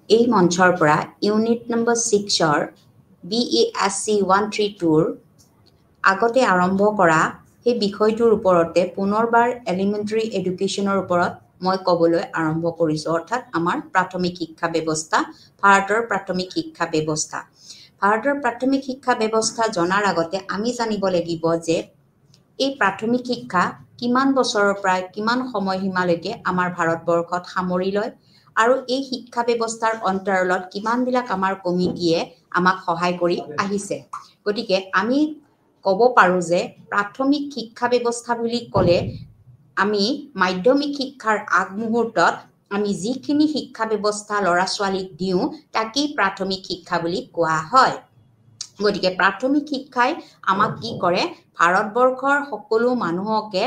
এই মঞ্চৰ পৰা ইউনিট নম্বৰ 6ৰ BESC 132ৰ আগতে আৰম্ভ কৰা সেই বিষয়টোৰ ওপৰতে পুনৰবাৰ এলিমেণ্টাৰী এডুকেশ্যনৰ ওপৰত মই ক'বলৈ আৰম্ভ কৰিছোঁ, অৰ্থাৎ আমাৰ প্ৰাথমিক শিক্ষা ব্যৱস্থা, ভাৰতৰ প্ৰাথমিক শিক্ষা ব্যৱস্থা। ভাৰতৰ প্ৰাথমিক শিক্ষা ব্যৱস্থা জনাৰ আগতে আমি জানিব লাগিব যে এই প্ৰাথমিক শিক্ষা কিমান বছৰৰ পৰা কিমান সময়সীমালৈকে আমাৰ ভাৰতবৰ্ষত সামৰি লয় আৰু এই শিক্ষা ব্যৱস্থাৰ অন্তৰালত কিমানবিলাক আমাৰ কমিটিয়ে আমাক সহায় কৰি আহিছে। গতিকে আমি ক'ব পাৰোঁ যে প্ৰাথমিক শিক্ষা ব্যৱস্থা বুলি ক'লে আমি মাধ্যমিক শিক্ষাৰ আগমুহূৰ্তত আমি যিখিনি শিক্ষা ব্যৱস্থা ল'ৰা ছোৱালীক দিওঁ তাকেই প্ৰাথমিক শিক্ষা বুলি কোৱা হয়। গতিকে প্ৰাথমিক শিক্ষাই আমাক কি কৰে, ভাৰতবৰ্ষৰ সকলো মানুহকে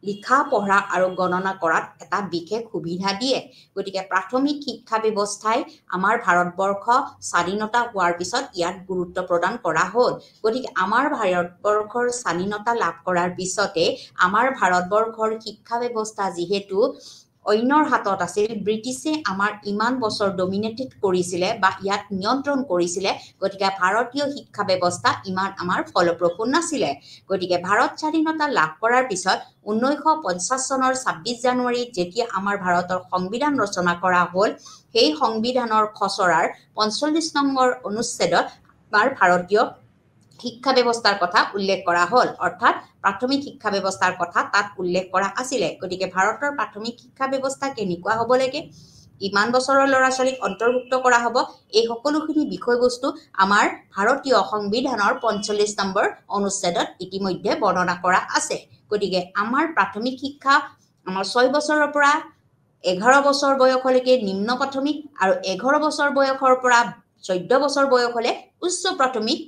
লিখা পঢ়া আৰু গণনা কৰাত এটা বিশেষ সুবিধা দিয়ে। গতিকে প্ৰাথমিক শিক্ষা ব্যৱস্থাই আমাৰ ভাৰতবৰ্ষ স্বাধীনতা হোৱাৰ পিছত ইয়াত গুৰুত্ব প্ৰদান কৰা হ'ল। গতিকে আমাৰ ভাৰতবৰ্ষৰ স্বাধীনতা লাভ কৰাৰ পিছতে আমাৰ ভাৰতবৰ্ষৰ শিক্ষা ব্যৱস্থা যিহেতু অন্যৰ হাতত আছিল, ব্ৰিটিছে আমাৰ ইমান বছৰ ডমিনেটেড কৰিছিলে বা ইয়াত নিয়ন্ত্ৰণ কৰিছিলে, গতিকে ভাৰতীয় শিক্ষা ব্যৱস্থা ইমান আমাৰ ফলপ্ৰসূ নাছিলে। গতিকে ভাৰত স্বাধীনতা লাভ কৰাৰ পিছত 1950 চনৰ 26 জানুৱাৰীত যেতিয়া আমাৰ ভাৰতৰ সংবিধান ৰচনা কৰা হ'ল, সেই সংবিধানৰ খচৰাৰ 45 নম্বৰ অনুচ্ছেদত আমাৰ ভাৰতীয় শিক্ষা ব্যৱস্থাৰ কথা উল্লেখ কৰা হ'ল, অৰ্থাৎ প্ৰাথমিক শিক্ষা ব্যৱস্থাৰ কথা তাত উল্লেখ কৰা আছিলে। গতিকে ভাৰতৰ প্ৰাথমিক শিক্ষা ব্যৱস্থা কেনেকুৱা হ'ব লাগে, কিমান বছৰৰ ল'ৰা ছোৱালীক অন্তৰ্ভুক্ত কৰা হ'ব, এই সকলোখিনি বিষয়বস্তু আমাৰ ভাৰতীয় সংবিধানৰ 45 নম্বৰ অনুচ্ছেদত ইতিমধ্যে বৰ্ণনা কৰা আছে। গতিকে আমাৰ প্ৰাথমিক শিক্ষা আমাৰ 6 বছৰৰ পৰা 11 বছৰ বয়সলৈকে নিম্ন প্ৰাথমিক আৰু 11 বছৰ বয়সৰ পৰা 14 বছৰ বয়সলৈ উচ্চ প্ৰাথমিক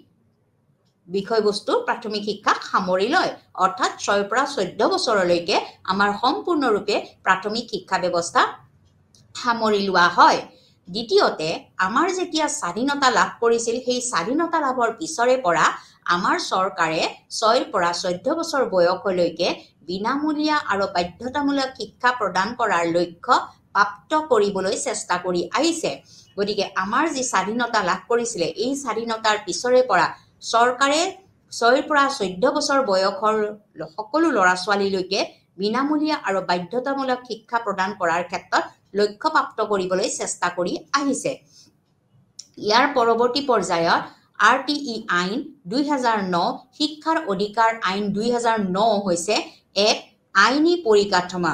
বিষয়বস্তু প্ৰাথমিক শিক্ষাক সামৰি লয়, অৰ্থাৎ 6 পৰা 14 বছৰলৈকে আমাৰ সম্পূৰ্ণৰূপে প্ৰাথমিক শিক্ষা ব্যৱস্থা সামৰি লোৱা হয়। দ্বিতীয়তে আমাৰ যেতিয়া স্বাধীনতা লাভ কৰিছিল, সেই স্বাধীনতা লাভৰ পিছৰে পৰা আমাৰ চৰকাৰে 6 পৰা 14 বছৰ বয়সলৈকে বিনামূলীয়া আৰু বাধ্যতামূলক শিক্ষা প্ৰদান কৰাৰ লক্ষ্য প্ৰাপ্ত কৰিবলৈ চেষ্টা কৰি আহিছে। গতিকে আমাৰ যি স্বাধীনতা লাভ কৰিছিলে, এই স্বাধীনতাৰ পিছৰে পৰা চৰকাৰে 6 পৰা 14 বছৰ বয়সৰ সকলো ল'ৰা ছোৱালীলৈকে বিনামূলীয়া আৰু বাধ্যতামূলক শিক্ষা প্ৰদান কৰাৰ ক্ষেত্ৰত লক্ষ্যপ্ৰাপ্ত কৰিবলৈ চেষ্টা কৰি আহিছে। ইয়াৰ পৰৱৰ্তী পৰ্যায়ত RTE আইন 2009, শিক্ষাৰ অধিকাৰ আইন 2009 হৈছে এক আইনী পৰিকাঠামো,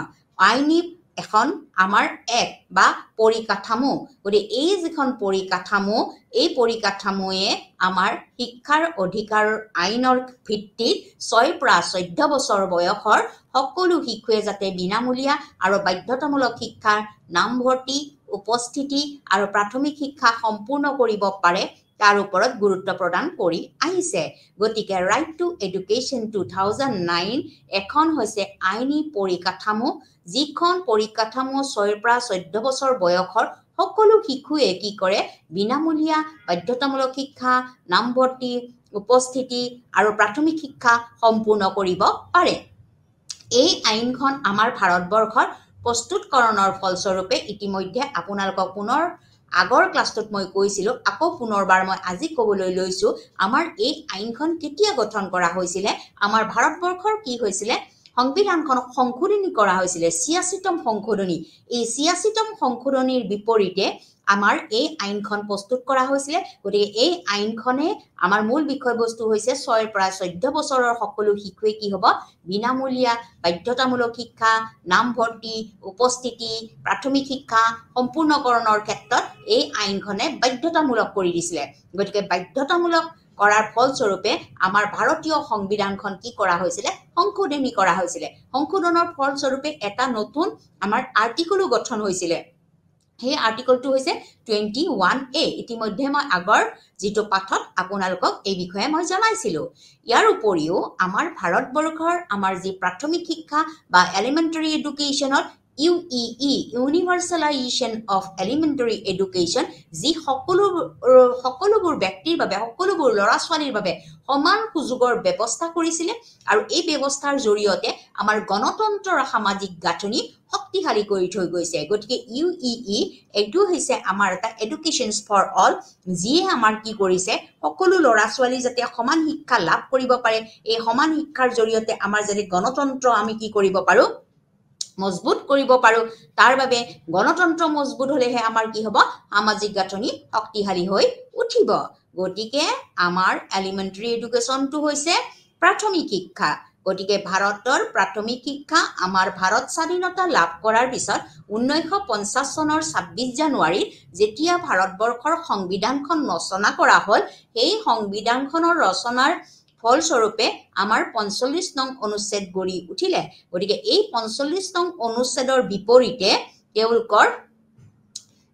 আইনী এখন আমাৰ এক বা পৰিকাঠামো। গতিকে এই যিখন পৰিকাঠামো, এই পৰিকাঠামোৱে আমাৰ শিক্ষাৰ অধিকাৰ আইনৰ ভিত্তিত 6 পৰা 14 বছৰ বয়সৰ সকলো শিশুৱে যাতে বিনামূলীয়া আৰু বাধ্যতামূলক শিক্ষাৰ নামভৰ্তি, উপস্থিতি আৰু প্ৰাথমিক শিক্ষা সম্পূৰ্ণ কৰিব পাৰে তাৰ ওপৰত গুৰুত্ব প্ৰদান কৰি আহিছে। গতিকে ৰাইট টু এডুকেশ্যন 2009 এখন হৈছে আইনী পৰিকাঠামো, যিখন পৰিকাঠামো 6 পৰা 14 বছৰ বয়সৰ সকলো শিশুৱে কি কৰে, বিনামূলীয়া বাধ্যতামূলক শিক্ষা, নামভৰ্তি, উপস্থিতি আৰু প্ৰাথমিক শিক্ষা সম্পূৰ্ণ কৰিব পাৰে। এই আইনখন আমাৰ ভাৰতবৰ্ষৰ প্ৰস্তুতকৰণৰ ফলস্বৰূপে ইতিমধ্যে আপোনালোকক পুনৰ আগৰ ক্লাছটোত মই কৈছিলোঁ, আকৌ পুনৰবাৰ মই আজি ক'বলৈ লৈছোঁ, আমাৰ এই আইনখন কেতিয়া গঠন কৰা হৈছিলে, আমাৰ ভাৰতবৰ্ষৰ কি হৈছিলে, সংবিধানখনক সংশোধনী কৰা হৈছিলে, 86তম সংশোধনী। এই 86তম সংশোধনীৰ বিপৰীতে আমাৰ এই আইনখন প্ৰস্তুত কৰা হৈছিলে। গতিকে এই আইনখনে আমাৰ মূল বিষয়বস্তু হৈছে 6 পৰা 14 বছৰৰ সকলো শিশুৱে কি হ'ব, বিনামূলীয়া বাধ্যতামূলক শিক্ষা, নামভৰ্তি, উপস্থিতি, প্ৰাথমিক শিক্ষা সম্পূৰ্ণকৰণৰ ক্ষেত্ৰত এই আইনখনে বাধ্যতামূলক কৰি দিছিলে। গতিকে বাধ্যতামূলক কৰাৰ ফলস্বৰূপে আমাৰ ভাৰতীয় সংবিধানখন কি কৰা হৈছিলে, সংশোধনী কৰা হৈছিলে। সংশোধনৰ ফলস্বৰূপে এটা নতুন আমাৰ আৰ্টিকলো গঠন হৈছিলে। সেই আৰ্টিকলটো হৈছে 21A। ইতিমধ্যে মই আগৰ যিটো পাঠত আপোনালোকক এই বিষয়ে মই জনাইছিলোঁ। ইয়াৰ উপৰিও আমাৰ ভাৰতবৰ্ষৰ আমাৰ যি প্ৰাথমিক শিক্ষা বা এলিমেণ্টাৰী এডুকেশ্যনত UEE, universalization of elementary education, যি সকলোবোৰ ব্যক্তিৰ বাবে, সকলোবোৰ ল'ৰা ছোৱালীৰ বাবে সমান সুযোগৰ ব্যৱস্থা কৰিছিলে আৰু এই ব্যৱস্থাৰ জৰিয়তে আমাৰ গণতন্ত্ৰৰ সামাজিক গাঁথনি শক্তিশালী কৰি থৈ গৈছে গতিকে UEE এইটো হৈছে আমাৰ এটা এডুকেশ্যনছ ফৰ অল যিয়ে আমাৰ কি কৰিছে সকলো ল'ৰা ছোৱালী যাতে সমান শিক্ষা লাভ কৰিব পাৰে এই সমান শিক্ষাৰ জৰিয়তে আমাৰ যাতে গণতন্ত্ৰ আমি কি কৰিব পাৰো মজবুত কৰিব পাৰো তাৰ বাবে গণতন্ত্ৰ মজবুত হলেহে আমাৰ কি হ'ব সামাজিক গাঁথনি শক্তিশালী হৈ উঠিব গতিকে আমাৰ এলিমেণ্টাৰী এডুকেশ্যনটো হৈছে প্ৰাথমিক শিক্ষা গতিকে ভাৰতৰ প্ৰাথমিক শিক্ষা আমাৰ ভাৰত স্বাধীনতা লাভ কৰাৰ পিছত 1950 চনৰ 26 জানুৱাৰীত যেতিয়া ভাৰতবৰ্ষৰ সংবিধানখন ৰচনা কৰা হ'ল এই সংবিধানখনৰ ৰচনাৰ ফলস্বৰূপে আমাৰ 45 নং অনুচ্ছেদ গঢ়ি উঠিলে গতিকে এই 45 নং অনুচ্ছেদৰ বিপৰীতে তেওঁলোকৰ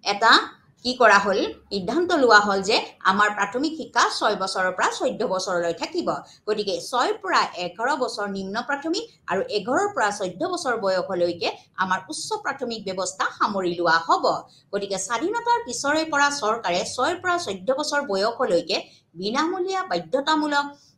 এটা কি কৰা হ'ল সিদ্ধান্ত লোৱা হ'ল যে আমাৰ প্ৰাথমিক শিক্ষা 6 বছৰৰ পৰা 14 বছৰলৈ থাকিব গতিকে 6 পৰা 11 বছৰ নিম্ন প্ৰাথমিক আৰু 11 পৰা 14 বছৰ বয়সলৈকে আমাৰ উচ্চ প্ৰাথমিক ব্যৱস্থা সামৰি লোৱা হ'ব গতিকে স্বাধীনতাৰ পিছৰে পৰা চৰকাৰে 6 পৰা 14 বছৰ বয়সলৈকে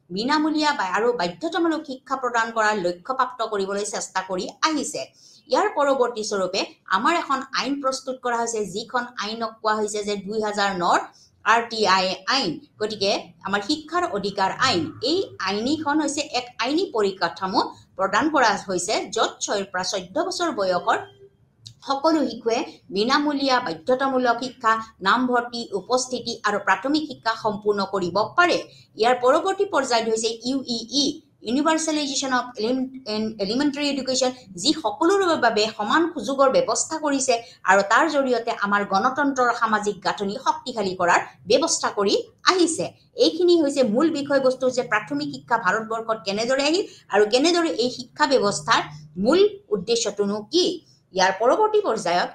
বিনামূলীয়া আৰু বাধ্যতামূলক শিক্ষা প্ৰদান কৰাৰ লক্ষ্যপ্ৰাপ্ত কৰিবলৈ চেষ্টা কৰি আহিছে ইয়াৰ পৰৱৰ্তী স্বৰূপে আমাৰ এখন আইন প্ৰস্তুত কৰা হৈছে যিখন আইনক কোৱা হৈছে যে 2009 RTI আইন গতিকে আমাৰ শিক্ষাৰ অধিকাৰ আইন এই আইনখন হৈছে এক আইনী পৰিকাঠামো প্ৰদান কৰা হৈছে য'ত 6 পৰা 14 বছৰ বয়সৰ সকলো শিশুৱে বিনামূলীয়া বাধ্যতামূলক শিক্ষা নামভৰ্তি উপস্থিতি আৰু প্ৰাথমিক শিক্ষা সম্পূৰ্ণ কৰিব পাৰে ইয়াৰ পৰৱৰ্তী পৰ্যায়ত হৈছে UEE universalization of elementary education যি সকলোৰে বাবে সমান সুযোগৰ ব্যৱস্থা কৰিছে আৰু তাৰ জৰিয়তে আমাৰ গণতন্ত্ৰৰ সামাজিক গাঁথনি শক্তিশালী কৰাৰ ব্যৱস্থা কৰি আহিছে এইখিনি হৈছে মূল বিষয়বস্তু যে প্ৰাথমিক শিক্ষা ভাৰতবৰ্ষত কেনেদৰে আহিল আৰু কেনেদৰে এই শিক্ষা ব্যৱস্থাৰ মূল উদ্দেশ্যটোনো কি ইয়াৰ পৰৱৰ্তী পৰ্যায়ত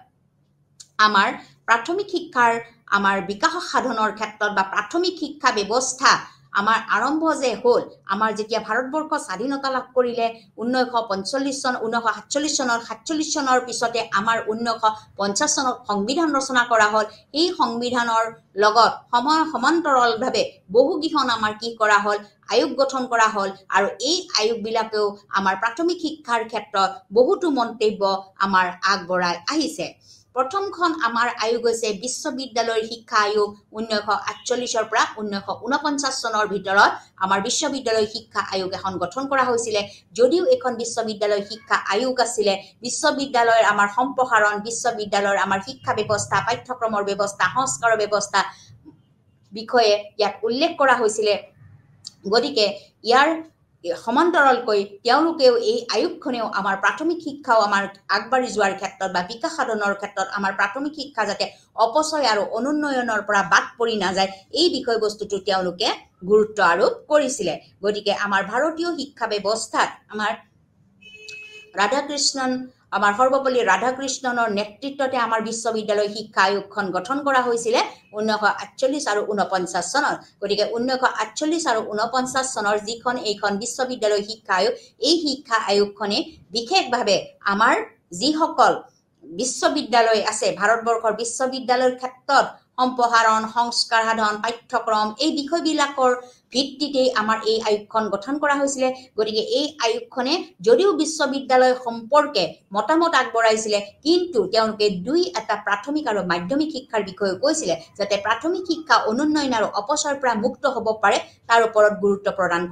আমাৰ প্ৰাথমিক শিক্ষাৰ আমাৰ বিকাশ সাধনৰ ক্ষেত্ৰত বা প্ৰাথমিক শিক্ষা ব্যৱস্থা আমাৰ আৰম্ভ যে হ'ল আমাৰ যেতিয়া ভাৰতবৰ্ষ স্বাধীনতা লাভ কৰিলে 1947 চনৰ পিছতে আমাৰ 1950 চনত সংবিধান ৰচনা কৰা হ'ল এই সংবিধানৰ লগত সমান্তৰালভাৱে বহুকেইখন আমাৰ কি কৰা হ'ল আয়োগ গঠন কৰা হ'ল আৰু এই আয়োগবিলাকেও আমাৰ প্ৰাথমিক শিক্ষাৰ ক্ষেত্ৰত বহুতো মন্তব্য আমাৰ আগবঢ়াই আহিছে প্ৰথমখন আমাৰ আয়োগ হৈছে বিশ্ববিদ্যালয় শিক্ষা আয়োগ 1948 পৰা 1949 চনৰ ভিতৰত আমাৰ বিশ্ববিদ্যালয় শিক্ষা আয়োগ এখন গঠন কৰা হৈছিল যদিও এখন বিশ্ববিদ্যালয় শিক্ষা আয়োগ আছিল বিশ্ববিদ্যালয়ৰ আমাৰ সম্প্ৰসাৰণ বিশ্ববিদ্যালয়ৰ আমাৰ শিক্ষা ব্যৱস্থা পাঠ্যক্ৰমৰ ব্যৱস্থা সংস্কাৰৰ ব্যৱস্থা বিষয়ে ইয়াত উল্লেখ কৰা হৈছিল গতিকে ইয়াৰ সমান্তৰালকৈ তেওঁলোকেও এই আয়োগখনেও আমাৰ প্ৰাথমিক শিক্ষাও আমাৰ আগবাঢ়ি যোৱাৰ ক্ষেত্ৰত বা বিকাশ সাধনৰ ক্ষেত্ৰত আমাৰ প্ৰাথমিক শিক্ষা যাতে অপচয় আৰু অনুন্নয়নৰ পৰা বাদ পৰি নাযায় এই বিষয়বস্তুটো তেওঁলোকে গুৰুত্ব আৰোপ কৰিছিল গতিকে আমাৰ ভাৰতীয় শিক্ষা ব্যৱস্থাত আমাৰ আমাৰ সৰ্বপল্লী ৰাধাকৃষ্ণনৰ নেতৃত্বতে আমাৰ বিশ্ববিদ্যালয় শিক্ষা আয়োগখন গঠন কৰা হৈছিল 1948 আৰু 49 চনত গতিকে 1948 আৰু 49 চনৰ যিখন এইখন বিশ্ববিদ্যালয় শিক্ষা আয়োগ এই শিক্ষা আয়োগখনে বিশেষভাৱে আমাৰ যিসকল বিশ্ববিদ্যালয় আছে ভাৰতবৰ্ষৰ বিশ্ববিদ্যালয়ৰ ক্ষেত্ৰত সম্প্ৰসাৰণ সংস্কাৰ সাধন পাঠ্যক্ৰম এই বিষয়বিলাকৰ ভিত্তিতে আমাৰ এই আয়োগখন গঠন কৰা হৈছিল গতিকে এই আয়োগখনে যদিও বিশ্ববিদ্যালয় সম্পৰ্কে মতামত আগবঢ়াইছিল কিন্তু তেওঁলোকে এটা প্ৰাথমিক আৰু মাধ্যমিক শিক্ষাৰ বিষয়ে কৈছিল যাতে প্ৰাথমিক শিক্ষা অনুন্নয়ন আৰু অপচয়ৰ পৰা মুক্ত হ'ব পাৰে তাৰ ওপৰত গুৰুত্ব প্ৰদান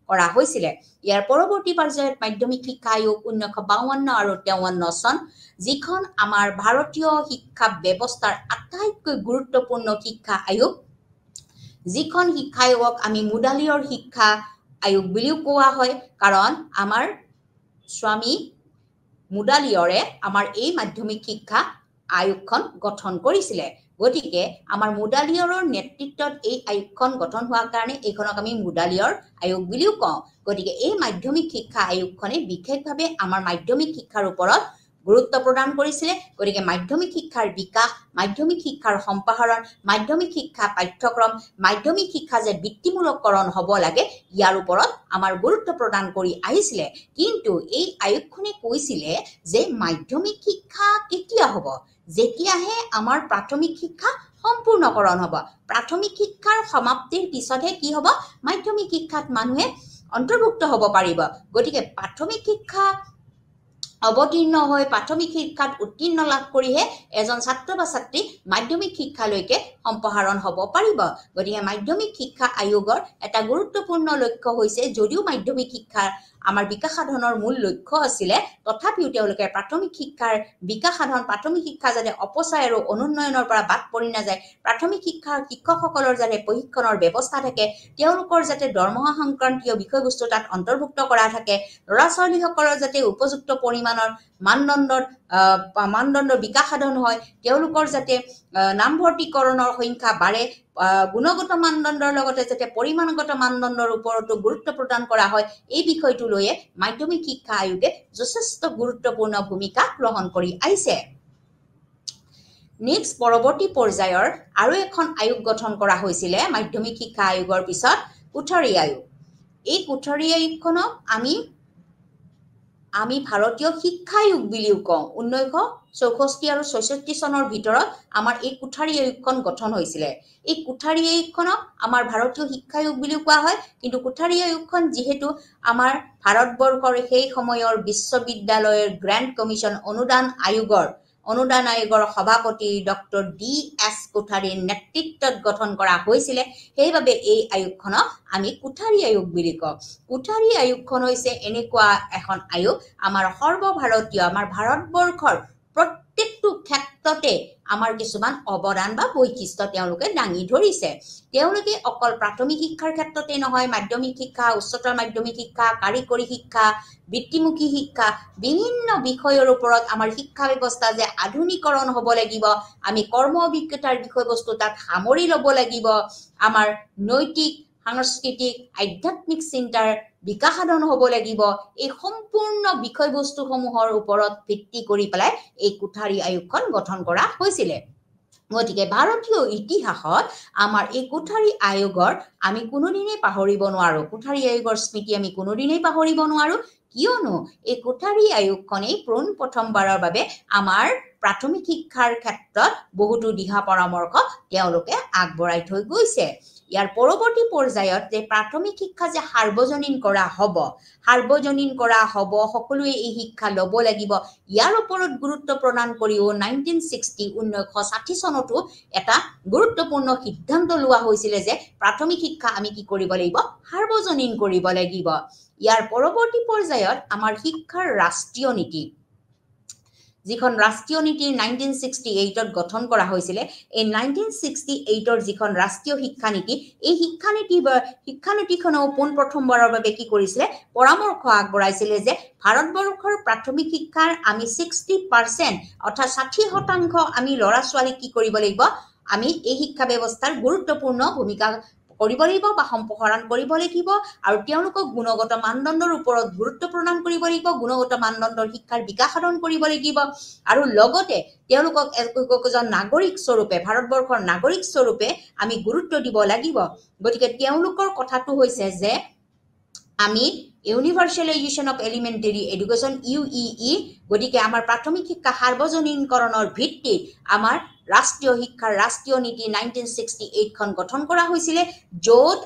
কৰা হৈছিল ইয়াৰ পৰৱৰ্তী পৰ্যায়ত মাধ্যমিক শিক্ষা আয়োগ 1952 আৰু 53 চন যিখন আমাৰ ভাৰতীয় শিক্ষা ব্যৱস্থাৰ আটাইতকৈ গুৰুত্বপূৰ্ণ শিক্ষা আয়োগ যিখন শিক্ষা আয়োগক আমি মুডালিয়ৰ শিক্ষা আয়োগ বুলিও কোৱা হয় কাৰণ আমাৰ স্বামী মুডালিয়ৰে আমাৰ এই মাধ্যমিক শিক্ষা আয়োগখন গঠন কৰিছিল গতিকে আমাৰ মুডালিয়ৰৰ নেতৃত্বত এই আয়োগখন গঠন হোৱাৰ কাৰণে এইখনক আমি মুডালিয়ৰ আয়োগ বুলিও কওঁ গতিকে এই মাধ্যমিক শিক্ষা আয়োগখনে বিশেষভাৱে আমাৰ মাধ্যমিক শিক্ষাৰ ওপৰত গুৰুত্ব প্ৰদান কৰিছিল গতিকে মাধ্যমিক শিক্ষাৰ বিকাশ মাধ্যমিক শিক্ষাৰ সম্প্ৰসাৰণ মাধ্যমিক শিক্ষা পাঠ্যক্ৰম মাধ্যমিক শিক্ষা যে বৃত্তিমূলককৰণ হ'ব লাগে ইয়াৰ ওপৰত আমাৰ গুৰুত্ব প্ৰদান কৰি আহিছিল কিন্তু এই আয়োগখনে কৈছিল যে মাধ্যমিক শিক্ষা কেতিয়া হ'ব যেতিয়াহে আমাৰ প্ৰাথমিক শিক্ষা সম্পূৰ্ণকৰণ হ'ব প্ৰাথমিক শিক্ষাৰ সমাপ্তিৰ পিছতহে কি হ'ব মাধ্যমিক শিক্ষাত মানুহে অন্তৰ্ভুক্ত হ'ব পাৰিব গতিকে প্ৰাথমিক শিক্ষা অৱতীৰ্ণ হৈ প্ৰাথমিক শিক্ষাত উত্তীৰ্ণ লাভ কৰিহে এজন ছাত্ৰ বা ছাত্ৰী মাধ্যমিক শিক্ষালৈকে সম্প্ৰসাৰণ হ'ব পাৰিব গতিকে মাধ্যমিক শিক্ষা আয়োগৰ এটা গুৰুত্বপূৰ্ণ লক্ষ্য হৈছে যদিও মাধ্যমিক শিক্ষাৰ আমাৰ বিকাশ সাধনৰ মূল লক্ষ্য আছিলে তথাপিও তেওঁলোকে প্ৰাথমিক শিক্ষাৰ বিকাশ সাধন প্ৰাথমিক শিক্ষা যাতে অপচয় আৰু অনুন্নয়নৰ পৰা বাদ পৰি নাযায় প্ৰাথমিক শিক্ষাৰ শিক্ষকসকলৰ যাতে প্ৰশিক্ষণৰ ব্যৱস্থা থাকে তেওঁলোকৰ যাতে দৰমহা সংক্ৰান্তীয় বিষয়বস্তু তাত অন্তৰ্ভুক্ত কৰা থাকে ল'ৰা ছোৱালীসকলৰ যাতে উপযুক্ত পৰিমাণৰ মানদণ্ডৰ বিকাশ সাধন হয় তেওঁলোকৰ যাতে নামভৰ্তিকৰণৰ সংখ্যা বাঢ়ে গুণগত মানদণ্ডৰ লগতে যাতে পৰিমাণগত মানদণ্ডৰ ওপৰতো গুৰুত্ব প্ৰদান কৰা হয় এই বিষয়টো লৈয়ে মাধ্যমিক শিক্ষা আয়োগে যথেষ্ট গুৰুত্বপূৰ্ণ ভূমিকা গ্ৰহণ কৰি আহিছে নেক্সট পৰৱৰ্তী পৰ্যায়ৰ আৰু এখন আয়োগ গঠন কৰা হৈছিলে মাধ্যমিক শিক্ষা আয়োগৰ পিছত কোঠাৰী আয়োগ এই কোঠাৰী আয়োগখনক আমি ভাৰতীয় শিক্ষা আয়োগ বুলিও কওঁ 1964 আৰু 66 চনৰ ভিতৰত আমাৰ এই কোঠাৰী আয়োগখন গঠন হৈছিলে এই কোঠাৰী আয়োগখনক আমাৰ ভাৰতীয় শিক্ষা আয়োগ বুলিও কোৱা হয় কিন্তু কোঠাৰী আয়োগখন যিহেতু আমাৰ ভাৰতবৰ্ষৰ সেই সময়ৰ বিশ্ববিদ্যালয়ৰ গ্ৰেণ্ড কমিশ্যন অনুদান আয়োগৰ সভাপতি ডক্টৰ D.S. কোঠাৰীৰ নেতৃত্বত গঠন কৰা হৈছিলে সেইবাবে এই আয়োগখনক আমি কোঠাৰী আয়োগ বুলি কওঁ কোঠাৰী আয়োগখন হৈছে এনেকুৱা এখন আয়োগ আমাৰ সৰ্বভাৰতীয় আমাৰ ভাৰতবৰ্ষৰ প্ৰত্যেকটো ক্ষেত্ৰতে আমাৰ কিছুমান অৱদান বা বৈশিষ্ট্য তেওঁলোকে দাঙি ধৰিছে তেওঁলোকে অকল প্ৰাথমিক শিক্ষাৰ ক্ষেত্ৰতে নহয় মাধ্যমিক শিক্ষা উচ্চতৰ মাধ্যমিক শিক্ষা কাৰিকৰী শিক্ষা বৃত্তিমুখী শিক্ষা বিভিন্ন বিষয়ৰ ওপৰত আমাৰ শিক্ষা ব্যৱস্থা যে আধুনিকৰণ হ'ব লাগিব আমি কৰ্ম অভিজ্ঞতাৰ বিষয়বস্তু তাত সামৰি ল'ব লাগিব আমাৰ নৈতিক সাংস্কৃতিক আধ্যাত্মিক চিন্তাৰ বিকাশ সাধন হ'ব লাগিব এই সম্পূৰ্ণ বিষয়বস্তুসমূহৰ ওপৰত ভিত্তি কৰি পেলাই এই কোঠাৰী আয়োগখন গঠন কৰা হৈছিলে গতিকে ভাৰতীয় ইতিহাসত আমাৰ এই কোঠাৰী আয়োগৰ আমি কোনোদিনেই পাহৰিব নোৱাৰো কোঠাৰী আয়োগৰ স্মৃতি আমি কোনোদিনেই পাহৰিব নোৱাৰো কিয়নো এই কোঠাৰী আয়োগখনেই প্ৰথমবাৰৰ বাবে আমাৰ প্ৰাথমিক শিক্ষাৰ ক্ষেত্ৰত বহুতো দিহা পৰামৰ্শ তেওঁলোকে আগবঢ়াই থৈ গৈছে ইয়াৰ পৰৱৰ্তী পৰ্যায়ত যে প্ৰাথমিক শিক্ষা যে সাৰ্বজনীন কৰা হ'ব সকলোৱে এই শিক্ষা ল'ব লাগিব ইয়াৰ ওপৰত গুৰুত্ব প্ৰদান কৰিও 1960 চনতো এটা গুৰুত্বপূৰ্ণ সিদ্ধান্ত লোৱা হৈছিলে যে প্ৰাথমিক শিক্ষা আমি কি কৰিব লাগিব সাৰ্বজনীন কৰিব লাগিব ইয়াৰ পৰৱৰ্তী পৰ্যায়ত আমাৰ শিক্ষাৰ ৰাষ্ট্ৰীয় নীতি যিখন ৰাষ্ট্ৰীয় নীতি 1968ত গঠন কৰা হৈছিলে এই 1968ৰ যিখন ৰাষ্ট্ৰীয় শিক্ষানীতি এই শিক্ষানীতিখনেও প্ৰথমবাৰৰ বাবে কি কৰিছিলে পৰামৰ্শ আগবঢ়াইছিলে যে ভাৰতবৰ্ষৰ প্ৰাথমিক শিক্ষাৰ আমি 60% অৰ্থাৎ 60% আমি ল'ৰা ছোৱালীক কি কৰিব লাগিব আমি এই শিক্ষা ব্যৱস্থাৰ গুৰুত্বপূৰ্ণ ভূমিকা কৰিব লাগিব বা সম্প্ৰসাৰণ কৰিব লাগিব আৰু তেওঁলোকক গুণগত মানদণ্ডৰ ওপৰত গুৰুত্ব প্ৰদান কৰিব লাগিব গুণগত মানদণ্ডৰ শিক্ষাৰ বিকাশ সাধন কৰিব লাগিব আৰু লগতে তেওঁলোকক একজন নাগৰিক স্বৰূপে ভাৰতবৰ্ষৰ নাগৰিক স্বৰূপে আমি গুৰুত্ব দিব লাগিব গতিকে তেওঁলোকৰ কথাটো হৈছে যে আমি ইউনিভাৰ্চেলাইজেশ্যন অফ এলিমেণ্টাৰী এডুকেশ্যন UEE গতিকে আমাৰ প্ৰাথমিক শিক্ষা সাৰ্বজনীনকৰণৰ ভিত্তিত আমাৰ ৰাষ্ট্ৰীয় শিক্ষাৰ ৰাষ্ট্ৰীয় নীতি 1968খন গঠন কৰা হৈছিলে য'ত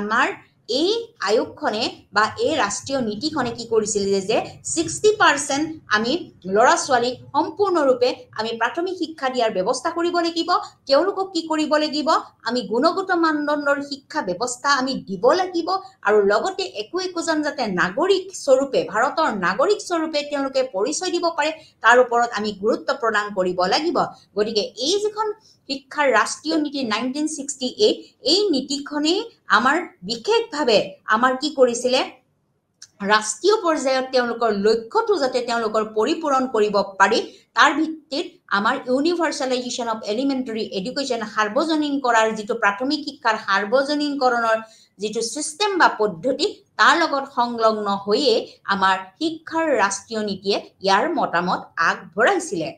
আমাৰ এই আয়োগখনে বা এই ৰাষ্ট্ৰীয় নীতিখনে কি কৰিছিল যে 60% আমি ল'ৰা ছোৱালীক সম্পূৰ্ণৰূপে আমি প্ৰাথমিক শিক্ষা দিয়াৰ ব্যৱস্থা কৰিব লাগিব তেওঁলোকক কি কৰিব লাগিব আমি গুণগত মানদণ্ডৰ শিক্ষা ব্যৱস্থা আমি দিব লাগিব আৰু লগতে একোজন যাতে নাগৰিক স্বৰূপে ভাৰতৰ নাগৰিক স্বৰূপে তেওঁলোকে পৰিচয় দিব পাৰে তাৰ ওপৰত আমি গুৰুত্ব প্ৰদান কৰিব লাগিব গতিকে এই যিখন শিক্ষাৰ ৰাষ্ট্ৰীয় নীতি 1968 এই নীতিখনে আমাৰ বিশেষভাৱে আমাৰ কি কৰিছিলে ৰাষ্ট্ৰীয় পৰ্যায়ত তেওঁলোকৰ লক্ষ্যটো যাতে তেওঁলোকৰ পৰিপূৰণ কৰিব পাৰি তাৰ ভিত্তিত আমাৰ ইউনিভাৰ্চেলাইজেশ্যন অফ এলিমেণ্টাৰী এডুকেশ্যন সাৰ্বজনীন কৰাৰ যিটো প্ৰাথমিক শিক্ষাৰ সাৰ্বজনীনকৰণৰ যিটো সিস্টেম বা পদ্ধতি তাৰ লগত সংলগ্ন হৈয়ে আমাৰ শিক্ষাৰ ৰাষ্ট্ৰীয় নীতিয়ে ইয়াৰ মতামত আগবঢ়াইছিলে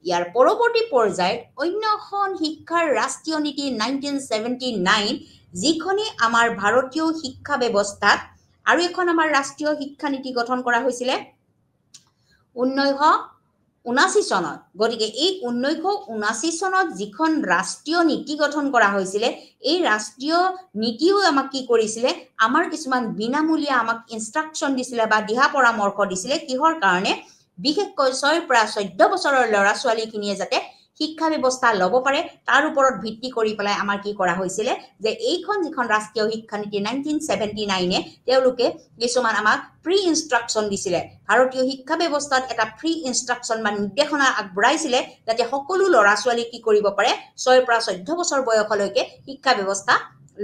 ইয়াৰ পৰৱৰ্তী পৰ্যায়ত অন্য এখন শিক্ষাৰ ৰাষ্ট্ৰীয় নীতি 1979 যিখনে আমাৰ ভাৰতীয় শিক্ষা ব্যৱস্থাত আৰু এখন আমাৰ ৰাষ্ট্ৰীয় শিক্ষা নীতি গঠন কৰা হৈছিলে 1979 চনত গতিকে এই 1979 চনত যিখন ৰাষ্ট্ৰীয় নীতি গঠন কৰা হৈছিলে এই ৰাষ্ট্ৰীয় নীতিও আমাক কি কৰিছিলে আমাৰ কিছুমান বিনামূলীয়া আমাক ইনষ্ট্ৰাকচন দিছিলে বা দিহা পৰামৰ্শ দিছিলে কিহৰ কাৰণে বিশেষকৈ 6 পৰা 14 বছৰৰ ল'ৰা ছোৱালীখিনিয়ে যাতে শিক্ষা ব্যৱস্থা ল'ব পাৰে তাৰ ওপৰত ভিত্তি কৰি পেলাই আমাৰ কি কৰা হৈছিল যে এইখন যিখন ৰাষ্ট্ৰীয় শিক্ষা নীতি 1979 তেওঁলোকে কিছুমান আমাক প্ৰি ইনষ্ট্ৰাকচন দিছিলে ভাৰতীয় শিক্ষা ব্যৱস্থাত এটা প্ৰি ইনষ্ট্ৰাকচন বা নিৰ্দেশনা আগবঢ়াইছিলে যাতে সকলো ল'ৰা ছোৱালী কি কৰিব পাৰে 6 পৰা 14 বছৰ বয়সলৈকে শিক্ষা ব্যৱস্থা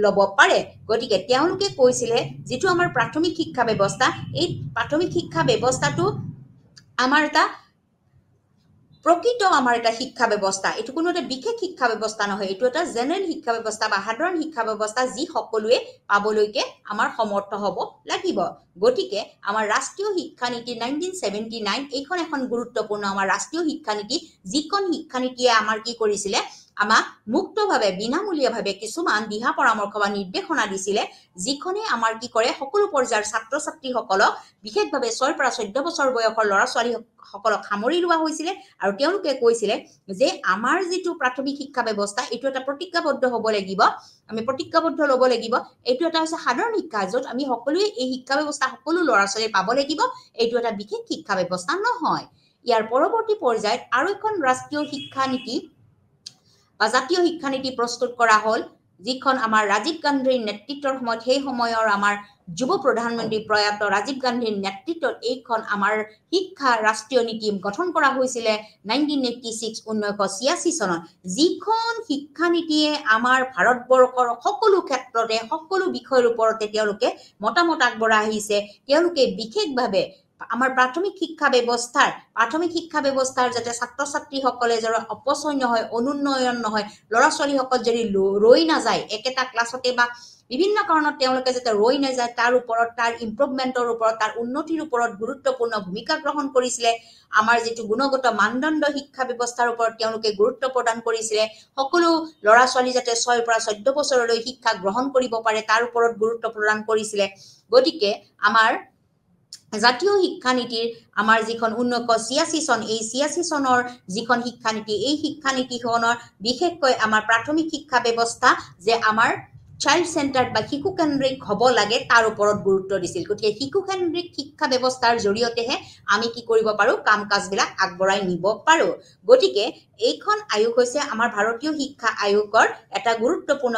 ল'ব পাৰে গতিকে তেওঁলোকে কৈছিলে যেটো আমাৰ প্ৰাথমিক শিক্ষা ব্যৱস্থা এই প্ৰাথমিক শিক্ষা ব্যৱস্থাটো আমাৰ এটা প্ৰকৃত আমাৰ এটা শিক্ষা ব্যৱস্থা এটো কোনো এটা বিশেষ শিক্ষা ব্যৱস্থা নহয় এটো এটা জেনাৰেল শিক্ষা ব্যৱস্থা বা সাধাৰণ শিক্ষা ব্যৱস্থা যি সকলোৱে পাবলৈকে আমাৰ সমৰ্থ হ'ব লাগিব গতিকে আমাৰ ৰাষ্ট্ৰীয় শিক্ষা নীতি 1979 এইখন এখন গুৰুত্বপূৰ্ণ আমাৰ ৰাষ্ট্ৰীয় শিক্ষা নীতি যিখন শিক্ষা নীতিয়ে আমাৰ কি কৰিছিলে আমাক মুক্তভাৱে বিনামূলীয়াভাৱে কিছুমান দিহা পৰামৰ্শ বা নিৰ্দেশনা দিছিলে যিখনে আমাৰ কি কৰে সকলো পৰ্যায়ৰ ছাত্ৰ ছাত্ৰীসকলক বিশেষভাৱে 6 পৰা 14 বছৰ বয়সৰ ল'ৰা ছোৱালী সকলক সামৰি লোৱা হৈছিল আৰু তেওঁলোকে কৈছিল যে আমাৰ যেটো প্ৰাথমিক শিক্ষা ব্যৱস্থা এটো এটা প্ৰতিজ্ঞাবদ্ধ হ'ব লাগিব আমি প্ৰতিজ্ঞাবদ্ধ ল'ব লাগিব এটো এটা হৈছে সাধাৰণ শিক্ষা য'ত আমি সকলোৱে এই শিক্ষা ব্যৱস্থা সকলো ল'ৰা ছোৱালী পাব লাগিব এটো এটা বিশেষ শিক্ষা ব্যৱস্থা নহয় ইয়াৰ পৰৱৰ্তী পৰ্যায়ত আৰু এখন ৰাষ্ট্ৰীয় শিক্ষা নীতি বা জাতীয় শিক্ষা নীতি প্ৰস্তুত কৰা হ'ল যিখন আমাৰ ৰাজীৱ গান্ধীৰ নেতৃত্বৰ সময়ত সেই সময়ৰ আমাৰ যুৱ প্ৰধানমন্ত্ৰী প্ৰয়াত ৰাজীৱ গান্ধীৰ নেতৃত্বত এইখন আমাৰ শিক্ষা ৰাষ্ট্ৰীয় নীতি গঠন কৰা হৈছিল 1986 চনত যিখন শিক্ষা নীতিয়ে আমাৰ ভাৰতবৰ্ষৰ সকলো ক্ষেত্ৰতে সকলো বিষয়ৰ ওপৰতে তেওঁলোকে মতামত আগবঢ়াই আহিছে তেওঁলোকে বিশেষভাৱে আমাৰ প্ৰাথমিক শিক্ষা ব্যৱস্থাৰ যাতে ছাত্ৰ ছাত্ৰীসকলে যাতে অপচয় নহয় অনুন্নয়ন নহয় ল'ৰা ছোৱালীসকল যদি ৰৈ নাযায় একেটা ক্লাছতে বা বিভিন্ন কাৰণত তেওঁলোকে যাতে ৰৈ নাযায় তাৰ ওপৰত তাৰ ইমপ্ৰুভমেন্টৰ ওপৰত তাৰ উন্নতিৰ ওপৰত গুৰুত্বপূৰ্ণ ভূমিকা গ্ৰহণ কৰিছিলে আমাৰ যেটো গুণগত মানদণ্ড শিক্ষা ব্যৱস্থাৰ ওপৰত তেওঁলোকে গুৰুত্ব প্ৰদান কৰিছিলে সকলো ল'ৰা ছোৱালী যাতে 6 পৰা 14 বছৰলৈ শিক্ষা গ্ৰহণ কৰিব পাৰে তাৰ ওপৰত গুৰুত্ব প্ৰদান কৰিছিলে গতিকে আমাৰ জাতীয় শিক্ষা নীতিৰ আমাৰ যিখন 1986 চন এই 86 চনৰ যিখন শিক্ষা নীতি এই শিক্ষা নীতিখনৰ বিশেষকৈ আমাৰ প্ৰাথমিক শিক্ষা ব্যৱস্থা যে আমাৰ চাইল্ড সেন্টাৰ্ড বা শিশু কেন্দ্ৰিক হব লাগে তাৰ উপৰত গুৰুত্ব দিছিল গতিকে শিশু কেন্দ্ৰিক শিক্ষা ব্যবস্থাৰ জৰিয়তেহে আমি কি কৰিব পাৰো কাম কাজবিলাক আগবঢ়াই নিব পাৰো গতিকে এইখন আয়োগ হৈছে আমাৰ ভাৰতীয় শিক্ষা আয়োগৰ এটা গুৰুত্বপূৰ্ণ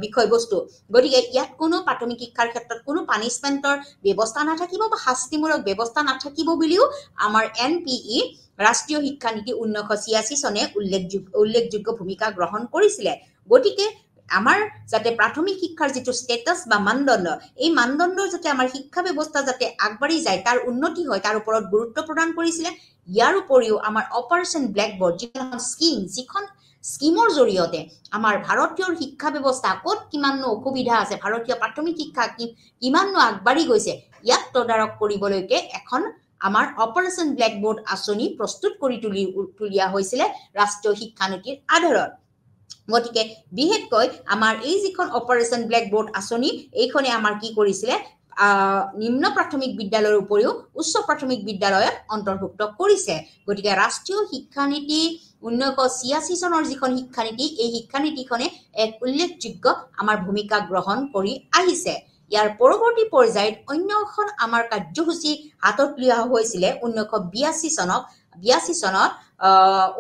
বিষয়বস্তু গতিকে ইয়াত কোনো প্ৰাথমিক শিক্ষাৰ ক্ষেত্ৰত কোনো পানিশমেন্টৰ ব্যৱস্থা নাথাকিব বা শাস্তিমূলক ব্যৱস্থা নাথাকিব বুলিও আমাৰ এনপিই ৰাষ্ট্ৰীয় শিক্ষা নীতি 1986 চনে উল্লেখযোগ্য ভূমিকা গ্ৰহণ কৰিছিল গতিকে আমাৰ যাতে প্ৰাথমিক শিক্ষাৰ যেটো স্ট্যাটাস বা মানদণ্ড এই মানদণ্ডৰ যাতে আমাৰ শিক্ষা ব্যৱস্থা যাতে আগবাঢ়ি যায় তাৰ উন্নতি হয় তাৰ ওপৰত গুৰুত্ব প্ৰদান কৰিছিল ইয়াৰ উপৰিও আমাৰ অপাৰেশন ব্ল্যাকবোৰ্ড যিখন স্কিমৰ জৰিয়তে আমাৰ ভাৰতীয় শিক্ষা ব্যৱস্থা ক'ত কিমান অসুবিধা আছে ভাৰতীয় প্ৰাথমিক শিক্ষা কিমান আগবাঢ়ি গৈছে ইয়াক তদাৰক কৰিবলৈকে এখন আমাৰ অপাৰেশন ব্ল্যাকবোৰ্ড আঁচনি প্ৰস্তুত কৰি তুলিয়া হৈছিল ৰাষ্ট্ৰীয় শিক্ষা নীতিৰ আধাৰত গতিকে বিশেষকৈ আমাৰ এই যিখন অপাৰেশন ব্ল্যাকবোৰ্ড আঁচনি এইখনে আমাৰ কি কৰিছিল নিম্ন প্ৰাথমিক বিদ্যালয়ৰ উপৰিও উচ্চ প্ৰাথমিক বিদ্যালয়ত অন্তৰ্ভুক্ত কৰিছে গতিকে ৰাষ্ট্ৰীয় শিক্ষা নীতি 1986 চনৰ যিখন শিক্ষা নীতি এই শিক্ষা নীতিখনে এক উল্লেখযোগ্য আমাৰ ভূমিকা গ্ৰহণ কৰি আহিছে ইয়াৰ পৰৱৰ্তী পৰ্যায়ত অন্য এখন আমাৰ কাৰ্যসূচী হাতত লোৱা হৈছিল 1982 চনত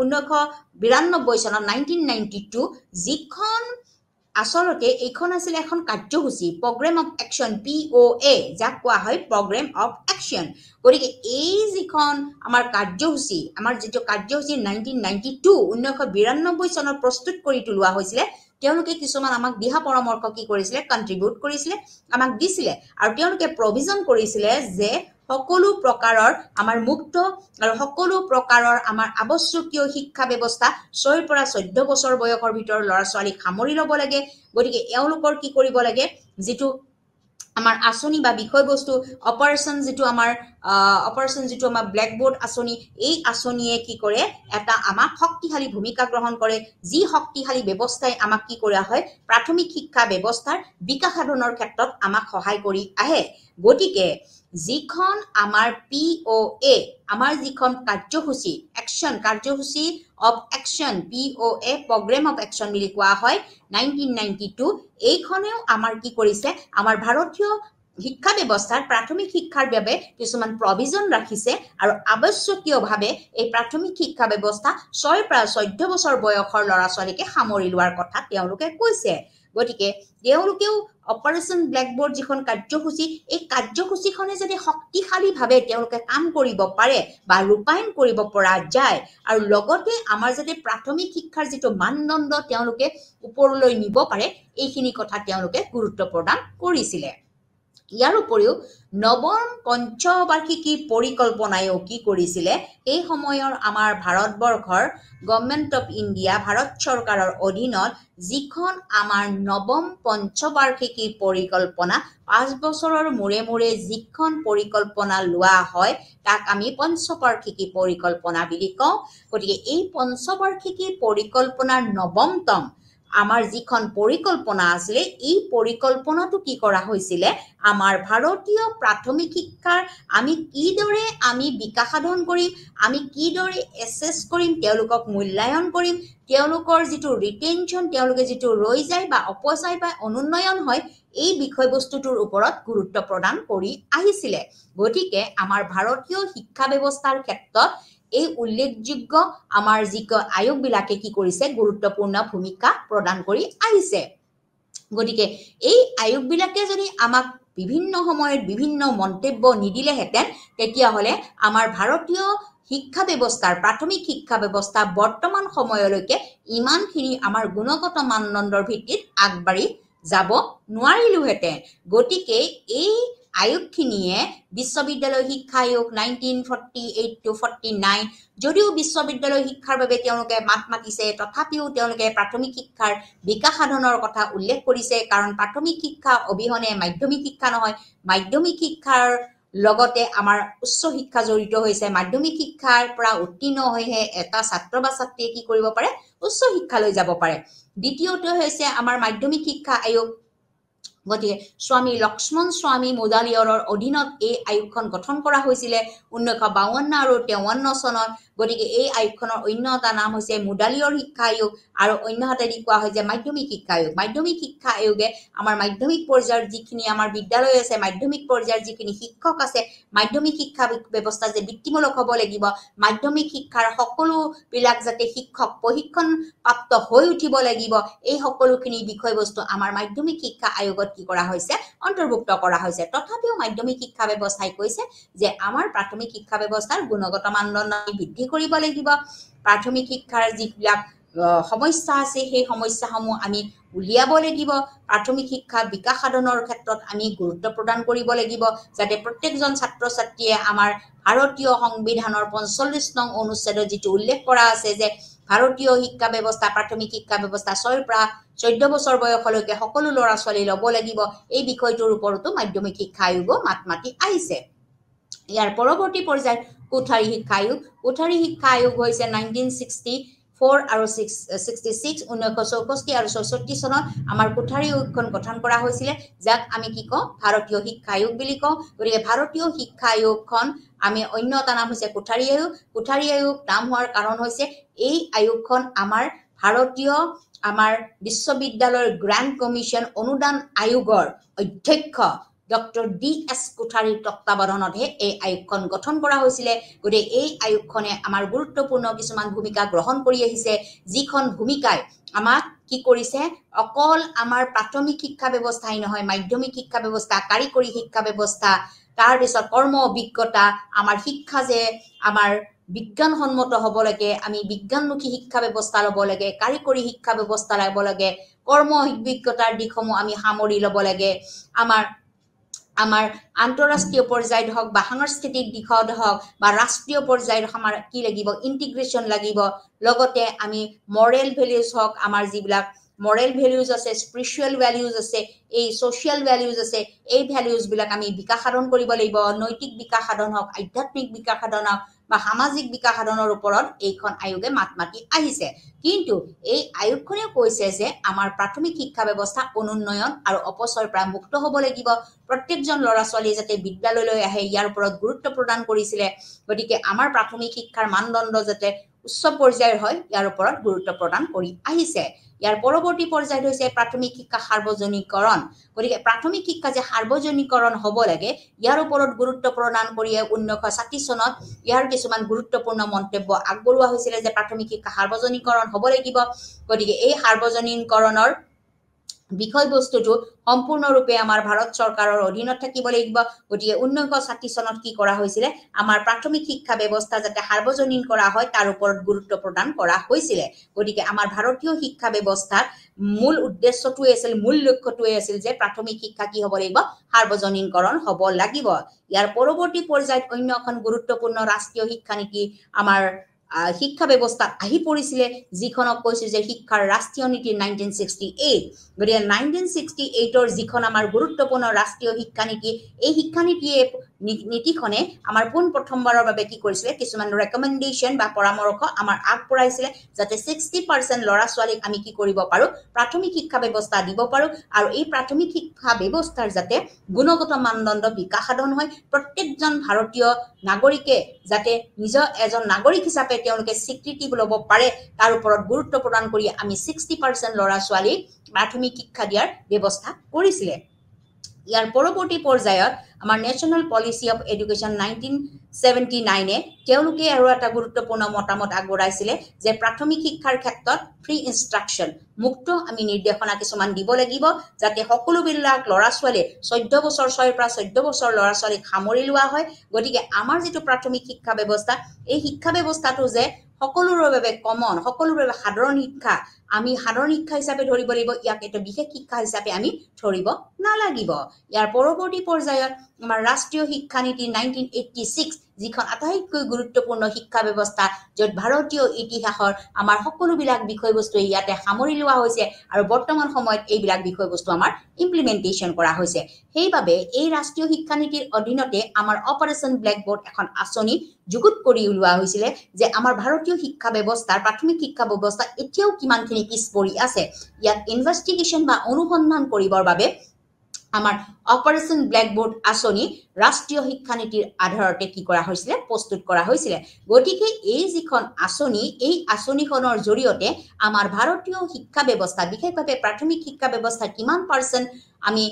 1992 চনত 1992 যিখন আসলতে এইখন আছিল এখন কাৰ্যসূচী প্ৰগ্ৰাম অফ একচন POA যাক কোৱা হয় প্ৰগ্ৰাম অফ একচন গতিকে এই যিখন আমাৰ কাৰ্যসূচী আমাৰ যেটো কাৰ্যসূচী 1992 চনত প্ৰস্তুত কৰি তোলা হৈছিল তেওঁলোকে কিছুমান আমাক দিহা পৰামৰ্শ কি কৰিছিল কন্ট্ৰিবিউট কৰিছিল আমাক দিছিল আৰু তেওঁলোকে প্ৰভিজন কৰিছিল যে সকলো প্ৰকাৰৰ আমাৰ মুক্ত আৰু সকলো প্ৰকাৰৰ আমাৰ আৱশ্যকীয় শিক্ষা ব্যৱস্থা 6 পৰা 14 বছৰ বয়সৰ ভিতৰ ল'ৰা ছোৱালীক সামৰি ল'ব লাগে গতিকে এওঁলোকৰ কি কৰিব লাগে যেটো আমাৰ আঁচনি বা বিষয়বস্তু অপাৰেশন যেটো আমাৰ ব্ল্যাকবোৰ্ড আঁচনি এই আঁচনিয়ে কি কৰে এটা আমাক শক্তিশালী ভূমিকা গ্ৰহণ কৰে যি শক্তিশালী ব্যৱস্থাই আমাক কি কৰা হয় প্ৰাথমিক শিক্ষা ব্যৱস্থাৰ বিকাশ সাধনৰ ক্ষেত্ৰত আমাক সহায় কৰি আহে গতিকে যিখন আমাৰ POA আমাৰ যিখন কাৰ্যসূচী of action POA programme of action বুলি কোৱা হয় 1992 এইখনেও আমাৰ কি কৰিছে আমাৰ ভাৰতীয় শিক্ষা ব্যৱস্থাৰ প্ৰাথমিক শিক্ষাৰ বাবে কিছুমান প্ৰভিজন ৰাখিছে আৰু আৱশ্যকীয়ভাৱে এই প্ৰাথমিক শিক্ষা ব্যৱস্থা 6 পৰা 14 বছৰ বয়সৰ ল'ৰা ছোৱালীকে সামৰি লোৱাৰ কথা তেওঁলোকে কৈছে গতিকে তেওঁলোকেও অপাৰেশ্যন ব্ল্যাকবোৰ্ড যিখন কাৰ্যসূচী এই কাৰ্যসূচীখনে যদি শক্তিশালীভাৱে তেওঁলোকে কাম কৰিব পাৰে বা ৰূপায়ণ কৰিব পৰা যায় আৰু লগতে আমাৰ যদি প্ৰাথমিক শিক্ষাৰ যিটো মানদণ্ড তেওঁলোকে ওপৰলৈ নিব পাৰে এইখিনি কথা তেওঁলোকে গুৰুত্ব প্ৰদান কৰিছিলে ইয়াৰ উপৰিও নৱম পঞ্চবাৰ্ষিকী পৰিকল্পনায়ও কি কৰিছিলে এই সময়ৰ আমাৰ ভাৰতবৰ্ষৰ গভৰ্ণমেণ্ট অফ ইণ্ডিয়া ভাৰত চৰকাৰৰ অধীনত যিখন আমাৰ নৱম পঞ্চবাৰ্ষিকী পৰিকল্পনা 5 বছৰৰ মূৰে মূৰে যিখন পৰিকল্পনা লোৱা হয় তাক আমি পঞ্চবাৰ্ষিকী পৰিকল্পনা বুলি কওঁ গতিকে এই পঞ্চবাৰ্ষিকী পৰিকল্পনাৰ নৱমতম আমাৰ যিখন পৰিকল্পনা আছিল এই পৰিকল্পনাটো কি কৰা হৈছিল আমাৰ ভাৰতীয় প্ৰাথমিক শিক্ষাৰ আমি কিদৰে আমি বিকাশ সাধন কৰিম আমি কিদৰে এসেস কৰিম তেওঁলোকক মূল্যায়ন কৰিম তেওঁলোকৰ যিটো ৰিটেনশন তেওঁলোকে যিটো ৰৈ যায় বা অপচয় বা অনুন্নয়ন হয় এই বিষয়বস্তুটোৰ ওপৰত গুৰুত্ব প্ৰদান কৰি আহিছিল গতিকে আমাৰ ভাৰতীয় শিক্ষা ব্যৱস্থাৰ ক্ষেত্ৰত এই উল্লেখযোগ্য আমাৰ যিক আয়োগ বিলাকে কি কৰিছে গুৰুত্বপূৰ্ণ ভূমিকা প্ৰদান কৰি আহিছে গতিকে এই আয়োগ বিলাকে যদি আমাক বিভিন্ন সময়ত বিভিন্ন মন্তব্য নিদিলেহেঁতেন তেতিয়া হলে আমাৰ ভাৰতীয় শিক্ষা ব্যৱস্থাৰ প্ৰাথমিক শিক্ষা ব্যৱস্থা বৰ্তমান সময়লৈকে ইমানখিনি আমাৰ গুণগত মানদণ্ডৰ ভিত্তিত আগবাঢ়ি যাব নোৱাৰিলোহেঁতেন গতিকে এই আয়োগখিনিয়ে বিশ্ববিদ্যালয় শিক্ষা আয়োগ 1948 to 49 যদিও বিশ্ববিদ্যালয় শিক্ষাৰ বাবে তেওঁলোকে মাত মাতিছে তথাপিও তেওঁলোকে প্ৰাথমিক শিক্ষাৰ বিকাশ সাধনৰ কথা উল্লেখ কৰিছে কাৰণ প্ৰাথমিক শিক্ষা অবিহনে মাধ্যমিক শিক্ষা নহয় মাধ্যমিক শিক্ষাৰ লগতে আমাৰ উচ্চ শিক্ষা জড়িত হৈছে মাধ্যমিক শিক্ষাৰ পৰা উত্তীৰ্ণ হৈহে এটা ছাত্ৰ বা ছাত্ৰীয়ে কি কৰিব পাৰে উচ্চ শিক্ষালৈ যাব পাৰে দ্বিতীয়টো হৈছে আমাৰ মাধ্যমিক শিক্ষা আয়োগ গতিকে স্বামী লক্ষ্মণ স্বামী মুদালিয়ৰৰ অধীনত এই আয়োগখন গঠন কৰা হৈছিল 1952 আৰু 53 চনত গতিকে এই আয়োগখনৰ অন্য এটা নাম হৈছে মুদালিয়ৰ শিক্ষা আয়োগ আৰু অন্য হাতেদি কোৱা হয় যে মাধ্যমিক শিক্ষা আয়োগে আমাৰ মাধ্যমিক পৰ্যায়ৰ যিখিনি আমাৰ বিদ্যালয় আছে মাধ্যমিক পৰ্যায়ৰ যিখিনি শিক্ষক আছে মাধ্যমিক শিক্ষা ব্যৱস্থা যে বৃত্তিমূলক হ'ব লাগিব মাধ্যমিক শিক্ষাৰ সকলো বিলাক যাতে শিক্ষক প্ৰশিক্ষণ প্ৰাপ্ত হৈ উঠিব লাগিব এই সকলোখিনি বিষয়বস্তু আমাৰ মাধ্যমিক শিক্ষা আয়োগত কি কৰা হৈছে অন্তৰ্ভুক্ত কৰা হৈছে তথাপিও মাধ্যমিক শিক্ষা ব্যৱস্থাই কৈছে যে আমাৰ প্ৰাথমিক শিক্ষা ব্যৱস্থাৰ গুণগত মানদণ্ড বৃদ্ধি কৰিব লাগিব প্ৰাথমিক শিক্ষাৰ যিবিলাক সমস্যা আছে সেই সমস্যাসমূহ আমি উলিয়াব লাগিব প্ৰাথমিক শিক্ষা বিকাশ সাধনৰ ক্ষেত্ৰত আমি গুৰুত্ব প্ৰদান কৰিব লাগিব যাতে প্ৰত্যেকজন ছাত্ৰ ছাত্ৰীয়ে আমাৰ ভাৰতীয় সংবিধানৰ 45 নং অনুচ্ছেদত যিটো উল্লেখ কৰা আছে যে ভাৰতীয় শিক্ষা ব্যৱস্থা প্ৰাথমিক শিক্ষা ব্যৱস্থা 6 পৰা 14 বছৰ বয়সলৈকে সকলো ল'ৰা ছোৱালী ল'ব লাগিব এই বিষয়টোৰ ওপৰতো মাধ্যমিক শিক্ষা আয়োগ মাত মাতি আহিছে ইয়াৰ পৰৱৰ্তী পৰ্যায়ত কোঠাৰী শিক্ষা আয়োগ হৈছে 1964 আৰু 66 1964 আৰু 66 চনত আমাৰ কোঠাৰী আয়োগখন গঠন কৰা হৈছিল যাক আমি কি কওঁ ভাৰতীয় শিক্ষা আয়োগ বুলি কওঁ গতিকে ভাৰতীয় শিক্ষা আয়োগখন আমি অন্য এটা নাম হৈছে কোঠাৰী আয়োগ নাম হোৱাৰ কাৰণ হৈছে এই আয়োগখন আমাৰ ভাৰতীয় আমাৰ বিশ্ববিদ্যালয়ৰ গ্ৰান্ট কমিশন অনুদান আয়োগৰ অধ্যক্ষ ডক্টৰ D.S. কোঠাৰীৰ তত্ত্বাৱধানতহে এই আয়োগখন গঠন কৰা হৈছিল গতিকে এই আয়োগখনে আমাৰ গুৰুত্বপূৰ্ণ কিছুমান ভূমিকা গ্ৰহণ কৰি আহিছে যিখন ভূমিকাই আমাক কি কৰিছে অকল আমাৰ প্ৰাথমিক শিক্ষা ব্যৱস্থাই নহয় মাধ্যমিক শিক্ষা ব্যৱস্থা কাৰিকৰী শিক্ষা ব্যৱস্থা তাৰ পিছত কৰ্ম অভিজ্ঞতা আমাৰ শিক্ষা যে আমাৰ বিজ্ঞানসন্মত হ'ব লাগে আমি বিজ্ঞানমুখী শিক্ষা ব্যৱস্থা ল'ব লাগে কাৰিকৰী শিক্ষা ব্যৱস্থা ল'ব লাগে কৰ্ম অভিজ্ঞতাৰ দিশসমূহ আমি সামৰি ল'ব লাগে আমাৰ আন্তঃৰাষ্ট্ৰীয় পৰ্যায়ত হওক বা সাংস্কৃতিক দিশত হওক বা ৰাষ্ট্ৰীয় পৰ্যায়ত আমাৰ কি লাগিব ইন্টিগ্ৰেশন লাগিব লগতে আমি মৰেল ভ্যালুজ হওক আমাৰ যিবিলাক মৰেল ভ্যালুজ আছে স্পিৰিচুৱেল ভ্যালুজ আছে এই সোশ্যাল ভ্যালুজ আছে এই ভ্যালুজ বিলাক আমি বিকাশ সাধন কৰিব লাগিব নৈতিক বিকাশ সাধন হওক আধ্যাত্মিক বিকাশ সাধন হওক বা সামাজিক বিকাশ সাধনৰ ওপৰত এইখন আয়োগে মাত মাতি আহিছে কিন্তু এই আয়োগখনে কৈছে যে আমাৰ প্ৰাথমিক শিক্ষা ব্যৱস্থা অনুন্নয়ন আৰু অপচয়ৰ পৰা মুক্ত হ'ব লাগিব প্ৰত্যেকজন ল'ৰা ছোৱালী যাতে বিদ্যালয়লৈ আহে ইয়াৰ ওপৰত গুৰুত্ব প্ৰদান কৰিছিল গতিকে আমাৰ প্ৰাথমিক শিক্ষাৰ মানদণ্ড যাতে উচ্চ পৰ্যায়ৰ হয় ইয়াৰ ওপৰত গুৰুত্ব প্ৰদান কৰি আহিছে ইয়াৰ পৰৱৰ্তী পৰ্যায়ত হৈছে প্ৰাথমিক শিক্ষা সাৰ্বজনীকৰণ গতিকে প্ৰাথমিক শিক্ষা যে সাৰ্বজনীকৰণ হ'ব লাগে ইয়াৰ ওপৰত গুৰুত্ব প্ৰদান কৰি 1960 চনত ইয়াৰ কিছুমান গুৰুত্বপূৰ্ণ মন্তব্য আগবঢ়োৱা হৈছিল যে প্ৰাথমিক শিক্ষা সাৰ্বজনীকৰণ হ'ব লাগিব গতিকে এই সাৰ্বজনীকৰণৰ বিষয়বস্তুটো সম্পূৰ্ণৰূপে আমাৰ ভাৰত চৰকাৰৰ অধীনত থাকিব লাগিব গতিকে 1960 চনত কি কৰা হৈছিল আমাৰ প্ৰাথমিক শিক্ষা ব্যৱস্থা যাতে সাৰ্বজনীন কৰা হয় তাৰ ওপৰত গুৰুত্ব প্ৰদান কৰা হৈছিল গতিকে আমাৰ ভাৰতীয় শিক্ষা ব্যৱস্থাৰ মূল উদ্দেশ্যটোৱে আছিল মূল লক্ষ্যটোৱে আছিল যে প্ৰাথমিক শিক্ষা কি হ'ব লাগিব সাৰ্বজনীনকৰণ হ'ব লাগিব ইয়াৰ পৰৱৰ্তী পৰ্যায়ত অন্য এখন গুৰুত্বপূৰ্ণ ৰাষ্ট্ৰীয় শিক্ষা নীতি আমাৰ শিক্ষা ব্যৱস্থা আহি পৰিছিল যিখনক কৈছে যে শিক্ষাৰ ৰাষ্ট্ৰীয় নীতি 1968 গতিকে 1968 যিখন আমাৰ গুৰুত্বপূৰ্ণ ৰাষ্ট্ৰীয় শিক্ষা নীতি এই শিক্ষা নীতিখনে আমাৰ পোন প্ৰথমবাৰৰ বাবে কি কৰিছিল কিছুমান ৰেকমেন্ডেশন বা পৰামৰ্শ আমাৰ আগবঢ়াইছিল যাতে 60% ল'ৰা ছোৱালীক আমি কি কৰিব পাৰো প্ৰাথমিক শিক্ষা ব্যৱস্থা দিব পাৰো আৰু এই প্ৰাথমিক শিক্ষা ব্যৱস্থাৰ যাতে গুণগত মানদণ্ড বিকাশ সাধন হয় প্ৰত্যেকজন ভাৰতীয় নাগৰিকে যাতে নিজৰ এজন নাগৰিক হিচাপে তেওঁলোকে স্বীকৃতি ল'ব পাৰে তাৰ ওপৰত গুৰুত্ব প্ৰদান কৰি আমি 60% ল'ৰা ছোৱালীক প্ৰাথমিক শিক্ষা দিয়াৰ ব্যৱস্থা কৰিছিল ইয়াৰ পৰৱৰ্তী পৰ্যায়ত আমাৰ নেশ্যনেল পলিচি অফ এডুকেশ্যন 1979 তেওঁলোকে আৰু এটা গুৰুত্বপূৰ্ণ মতামত আগবঢ়াইছিল যে প্ৰাথমিক শিক্ষাৰ ক্ষেত্ৰত ফ্ৰী ইনষ্ট্ৰাকচন মুক্ত আমি নিৰ্দেশনা কিছুমান দিব লাগিব যাতে সকলোবিলাক ল'ৰা ছোৱালী 14 বছৰ 6 পৰা 14 বছৰ ল'ৰা ছোৱালীক সামৰি লোৱা হয় গতিকে আমাৰ যেটো প্ৰাথমিক শিক্ষা ব্যৱস্থা এই শিক্ষা ব্যৱস্থাটো যে সকলোৰে বাবে কমন সকলোৰে বাবে সাধাৰণ শিক্ষা আমি সাধাৰণ শিক্ষা হিচাপে ধৰিব লাগিব ইয়াক এটা বিশেষ শিক্ষা হিচাপে আমি ধৰিব নালাগিব ইয়াৰ পৰৱৰ্তী পৰ্যায়ত আমাৰ ৰাষ্ট্ৰীয় শিক্ষা নীতি 1986 যিখন আটাইতকৈ গুৰুত্বপূৰ্ণ শিক্ষা ব্যৱস্থা য'ত ভাৰতীয় ইতিহাসৰ আমাৰ সকলোবিলাক বিষয়বস্তু ইয়াতে সামৰি লোৱা হৈছে আৰু বৰ্তমান সময়ত এইবিলাক বিষয়বস্তু আমাৰ ইমপ্লিমেন্টেশন কৰা হৈছে সেইবাবে এই ৰাষ্ট্ৰীয় শিক্ষা নীতিৰ অধীনতে আমাৰ অপাৰেচন ব্ল্যাকবোৰ্ড এখন আঁচনি যুগুত কৰি উলিওৱা হৈছিল যে আমাৰ ভাৰতীয় শিক্ষা ব্যৱস্থাৰ প্ৰাথমিক শিক্ষা ব্যৱস্থা এতিয়াও কিমানখিনি পিছ পৰি আছে ইয়াক ইনভেষ্টিগেশ্যন বা অনুসন্ধান কৰিবৰ বাবে আমাৰ অপাৰেচন ব্ল্যাকবোৰ্ড আঁচনি ৰাষ্ট্ৰীয় শিক্ষা নীতিৰ আধাৰতে কি কৰা হৈছিল প্ৰস্তুত কৰা হৈছিল গতিকে এই যিখন আঁচনি এই আঁচনিখনৰ জৰিয়তে আমাৰ ভাৰতীয় শিক্ষা ব্যৱস্থা বিশেষভাৱে প্ৰাথমিক শিক্ষা ব্যৱস্থা কিমান পাৰ্চেন্ট আমি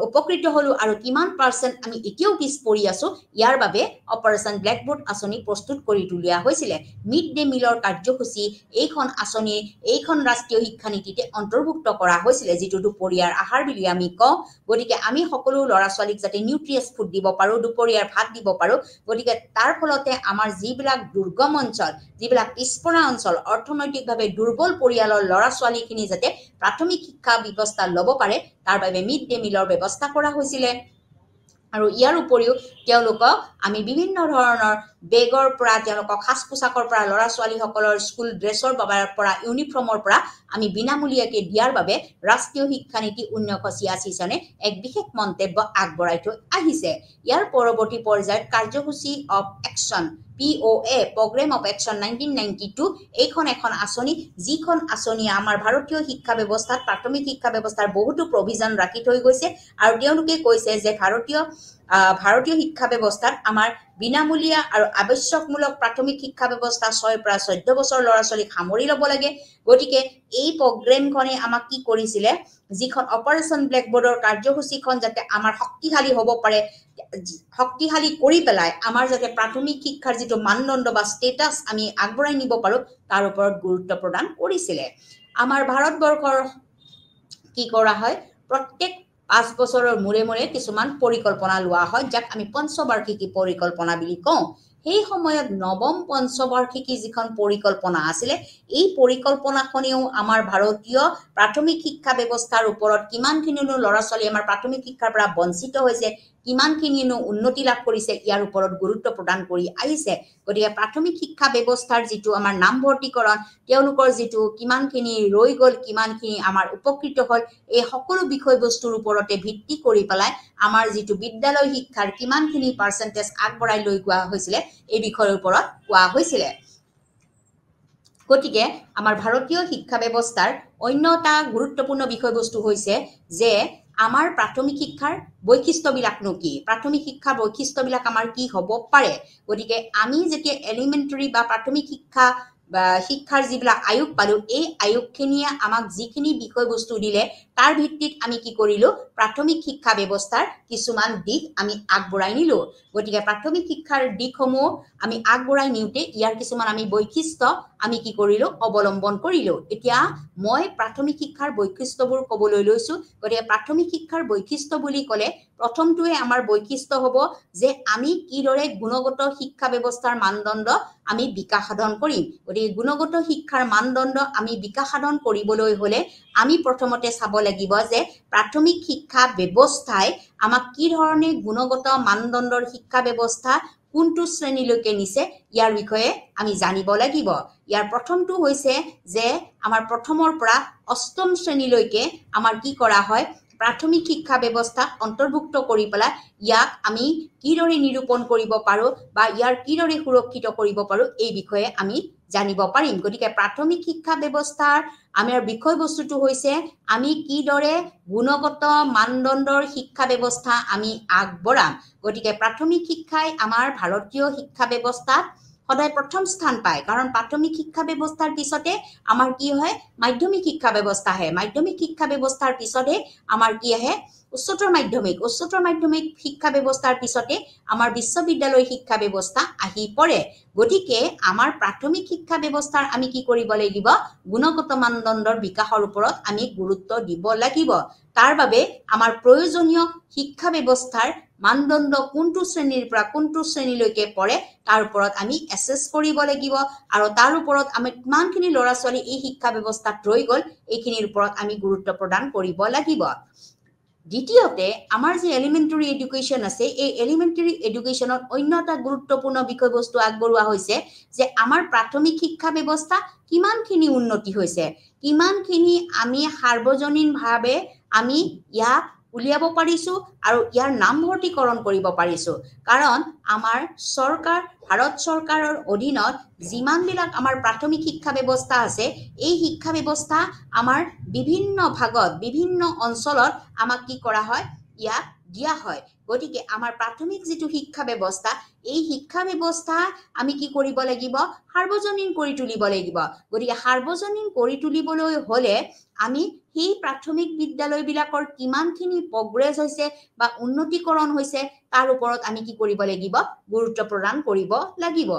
উপকৃত হলো আৰু কিমান পাৰ্চেন্ট আমি এতিয়াও পিছ পৰি আছো ইয়াৰ বাবে অপাৰেচন ব্ল্যাকবোৰ্ড আঁচনি প্ৰস্তুত কৰি তুলিয়া হৈছিল মিড ডে মিলৰ কাৰ্যসূচী এইখন আঁচনি এইখন ৰাষ্ট্ৰীয় শিক্ষা নীতিতে অন্তৰ্ভুক্ত কৰা হৈছিল যেটো দুপৰীয়াৰ আহাৰ বুলি আমি কওঁ গতিকে আমি সকলো ল'ৰা ছোৱালীক যাতে নিউট্ৰিয়েন্টছ ফুড দিব পাৰো দুপৰীয়াৰ ভাত দিব পাৰো গতিকে তাৰ ফলতে আমাৰ যিবিলাক দুৰ্গম অঞ্চল যিবিলাক পিছপৰা অঞ্চল অৰ্থনৈতিকভাৱে দুৰ্বল পৰিয়ালৰ ল'ৰা ছোৱালীখিনি যাতে প্ৰাথমিক শিক্ষা ব্যৱস্থা ল'ব পাৰে তাৰ বাবে মিড ডে মিলৰ ব্যৱস্থা কৰা হৈছিল আৰু ইয়াৰ উপৰিও তেওঁলোকক আমি বিভিন্ন ধৰণৰ বেগৰ পৰা তেওঁলোকক সাজ পোছাকৰ পৰা ল'ৰা ছোৱালীসকলৰ স্কুল ড্ৰেছৰ পৰা ইউনিফৰ্মৰ পৰা আমি বিনামূলীয়াকৈ দিয়াৰ বাবে ৰাষ্ট্ৰীয় শিক্ষা নীতি 1986 চনে এক বিশেষ মন্তব্য আগবঢ়াই থৈ আহিছে ইয়াৰ পৰৱৰ্তী পৰ্যায়ত কাৰ্যসূচী of action POA programme of action 1992 এইখন এখন আঁচনি যিখন আঁচনি আমাৰ ভাৰতীয় শিক্ষা ব্যৱস্থাত প্ৰাথমিক শিক্ষা ব্যৱস্থাৰ বহুতো প্ৰভিজন ৰাখি থৈ গৈছে আৰু তেওঁলোকে কৈছে যে ভাৰতীয় শিক্ষা ব্যৱস্থাত আমাৰ বিনামূলীয়া আৰু আৱশ্যকমূলক প্ৰাথমিক শিক্ষা ব্যৱস্থা 6 পৰা 14 বছৰ ল'ৰা ছোৱালীক সামৰি ল'ব লাগে গতিকে এই প্ৰগ্ৰামখনে আমাক কি কৰিছিল যিখন অপাৰেচন ব্ল্যাকবোৰ্ডৰ কাৰ্যসূচীখন যাতে আমাৰ শক্তিশালী হ'ব পাৰে শক্তিশালী কৰি পেলাই আমাৰ যাতে প্ৰাথমিক শিক্ষাৰ যেটো মানদণ্ড বা ষ্টেটাস আমি আগবঢ়াই নিব পাৰো তাৰ ওপৰত গুৰুত্ব প্ৰদান কৰিছিল আমাৰ ভাৰতবৰ্ষৰ কি কৰা হয় প্ৰত্যেক 5 বছৰৰ মূৰে মূৰে কিছুমান পৰিকল্পনা লোৱা হয় যাক আমি পঞ্চবাৰ্ষিকী পৰিকল্পনা বুলি কওঁ সেই সময়ত নৱম পঞ্চবাৰ্ষিকী যিখন পৰিকল্পনা আছিল এই পৰিকল্পনাখনেও আমাৰ ভাৰতীয় প্ৰাথমিক শিক্ষা ব্যৱস্থাৰ ওপৰত কিমানখিনি ল'ৰা ছোৱালী আমাৰ প্ৰাথমিক শিক্ষাৰ পৰা বঞ্চিত হৈছে কিমানখিনি উন্নতি লাভ কৰিছে ইয়াৰ ওপৰত গুৰুত্ব প্ৰদান কৰি আহিছে গতিকে প্ৰাথমিক শিক্ষা ব্যৱস্থাৰ যেটো আমাৰ নামভৰ্তিকৰণ তেওঁলোকৰ যেটো কিমানখিনি ৰৈ গল কিমানখিনি আমাৰ উপকৃত হল এই সকলো বিষয়বস্তুৰ ওপৰতে ভিত্তি কৰি পেলাই আমাৰ যেটো বিদ্যালয় শিক্ষাৰ কিমানখিনি পাৰ্চেন্টেজ আগবঢ়াই লৈ গোৱা হৈছিল এই বিষয়ৰ ওপৰত কোৱা হৈছিল গতিকে আমাৰ ভাৰতীয় শিক্ষা ব্যৱস্থাৰ অন্যটা গুৰুত্বপূৰ্ণ বিষয়বস্তু হৈছে যে আমাৰ প্ৰাথমিক শিক্ষাৰ বৈশিষ্ট্যবিলাকনো কি প্ৰাথমিক শিক্ষাৰ বৈশিষ্ট্যবিলাক আমাৰ কি হ'ব পাৰে গতিকে আমি যেতিয়া এলিমেন্টাৰী বা প্ৰাথমিক শিক্ষা শিক্ষাৰ যিবিলাক আয়োগ পালো এই আয়োগখিনিয়ে আমাক যিখিনি বিষয়বস্তু দিলে তাৰ ভিত্তিত আমি কি কৰিলো প্ৰাথমিক শিক্ষা ব্যৱস্থাৰ কিছুমান দিক আমি আগবঢ়াই নিলো গতিকে প্ৰাথমিক শিক্ষাৰ দিকসমূহ আমি আগবঢ়াই নিউতে ইয়াৰ কিছুমান আমি বৈশিষ্ট্য আমি কি কৰিলো অৱলম্বন কৰিলো এতিয়া মই প্ৰাথমিক শিক্ষাৰ বৈশিষ্ট্যবোৰ ক'বলৈ লৈছো গতিকে প্ৰাথমিক শিক্ষাৰ বৈশিষ্ট্য বুলি ক'লে প্ৰথমটোৱে আমাৰ বৈশিষ্ট্য হ'ব যে আমি কিদৰে গুণগত শিক্ষা ব্যৱস্থাৰ মানদণ্ড আমি বিকাশ সাধন কৰিম গতিকে গুণগত শিক্ষাৰ মানদণ্ড আমি বিকাশ সাধন কৰিবলৈ হলে আমি প্ৰথমতে চাব লাগিব যে প্ৰাথমিক শিক্ষা ব্যৱস্থাই আমাক কি ধৰণে গুণগত মানদণ্ডৰ শিক্ষা ব্যৱস্থা কোনটো শ্ৰেণীলৈকে নিছে ইয়াৰ বিষয়ে আমি জানিব লাগিব ইয়াৰ প্ৰথমটো হৈছে যে আমাৰ প্ৰথমৰ পৰা অষ্টম শ্ৰেণীলৈকে আমাৰ কি কৰা হয় প্ৰাথমিক শিক্ষা ব্যৱস্থা অন্তৰ্ভুক্ত কৰি পেলাই ইয়াক আমি কিদৰে নিৰূপণ কৰিব পাৰো বা ইয়াৰ কিদৰে সুৰক্ষিত কৰিব পাৰো এই বিষয়ে আমি জানিব পাৰিম গতিকে প্ৰাথমিক শিক্ষা ব্যৱস্থাৰ আমাৰ বিষয়বস্তুটো হৈছে আমি কিদৰে গুণগত মানদণ্ডৰ শিক্ষা ব্যৱস্থা আমি আগবঢ়াম গতিকে প্ৰাথমিক শিক্ষাই আমাৰ ভাৰতীয় শিক্ষা ব্যৱস্থাত সদায় প্ৰথম স্থান পায় কাৰণ প্ৰাথমিক শিক্ষা ব্যৱস্থাৰ পিছতে আমাৰ কি হয় মাধ্যমিক শিক্ষা ব্যৱস্থা আহে মাধ্যমিক শিক্ষা ব্যৱস্থাৰ পিছতে আমাৰ কি আহে উচ্চতৰ মাধ্যমিক শিক্ষা ব্যৱস্থাৰ পিছতে আমাৰ বিশ্ববিদ্যালয় শিক্ষা ব্যৱস্থা আহি পৰে গতিকে আমাৰ প্ৰাথমিক শিক্ষা ব্যৱস্থাৰ আমি কি কৰিব লাগিব গুণগত মানদণ্ডৰ বিকাশৰ ওপৰত আমি গুৰুত্ব দিব লাগিব তাৰ বাবে আমাৰ প্ৰয়োজনীয় শিক্ষা ব্যৱস্থাৰ মানদণ্ড কোনটো শ্ৰেণীৰ পৰা কোনটো শ্ৰেণীলৈকে পৰে তাৰ ওপৰত আমি এসেস কৰিব লাগিব আৰু তাৰ ওপৰত আমি কিমানখিনি ল'ৰা ছোৱালী এই শিক্ষা ব্যৱস্থাত ৰৈ গ'ল এইখিনিৰ ওপৰত আমি গুৰুত্ব প্ৰদান কৰিব লাগিব দ্বিতীয়তে আমাৰ যে এলিমেন্টাৰী এডুকেশ্যন আছে এই এলিমেন্টাৰী এডুকেশ্যনত অন্য এটা গুৰুত্বপূৰ্ণ বিষয়বস্তু আগবঢ়োৱা হৈছে যে আমাৰ প্ৰাথমিক শিক্ষা ব্যৱস্থা কিমানখিনি উন্নতি হৈছে কিমানখিনি আমি সাৰ্বজনীনভাৱে আমি ইয়াক উলিয়াব পাৰিছো আৰু ইয়াৰ নামভৰ্তিকৰণ কৰিব পাৰিছো কাৰণ আমাৰ চৰকাৰ ভাৰত চৰকাৰৰ অধীনত যিমানবিলাক আমাৰ প্ৰাথমিক শিক্ষা ব্যৱস্থা আছে এই শিক্ষা ব্যৱস্থা আমাৰ বিভিন্ন ভাগত বিভিন্ন অঞ্চলত আমাক কি কৰা হয় ইয়াক দিয়া হয় গতিকে আমাৰ প্ৰাথমিক যিটো শিক্ষা ব্যৱস্থা এই শিক্ষা ব্যৱস্থা আমি কি কৰিব লাগিব সাৰ্বজনীন কৰি তুলিব লাগিব গতিকে সাৰ্বজনীন কৰি তুলিবলৈ হলে আমি সেই প্ৰাথমিক বিদ্যালয়বিলাকৰ কিমানখিনি প্ৰগ্ৰেছ হৈছে বা উন্নতিকৰণ হৈছে তাৰ ওপৰত আমি কি কৰিব লাগিব গুৰুত্ব প্ৰদান কৰিব লাগিব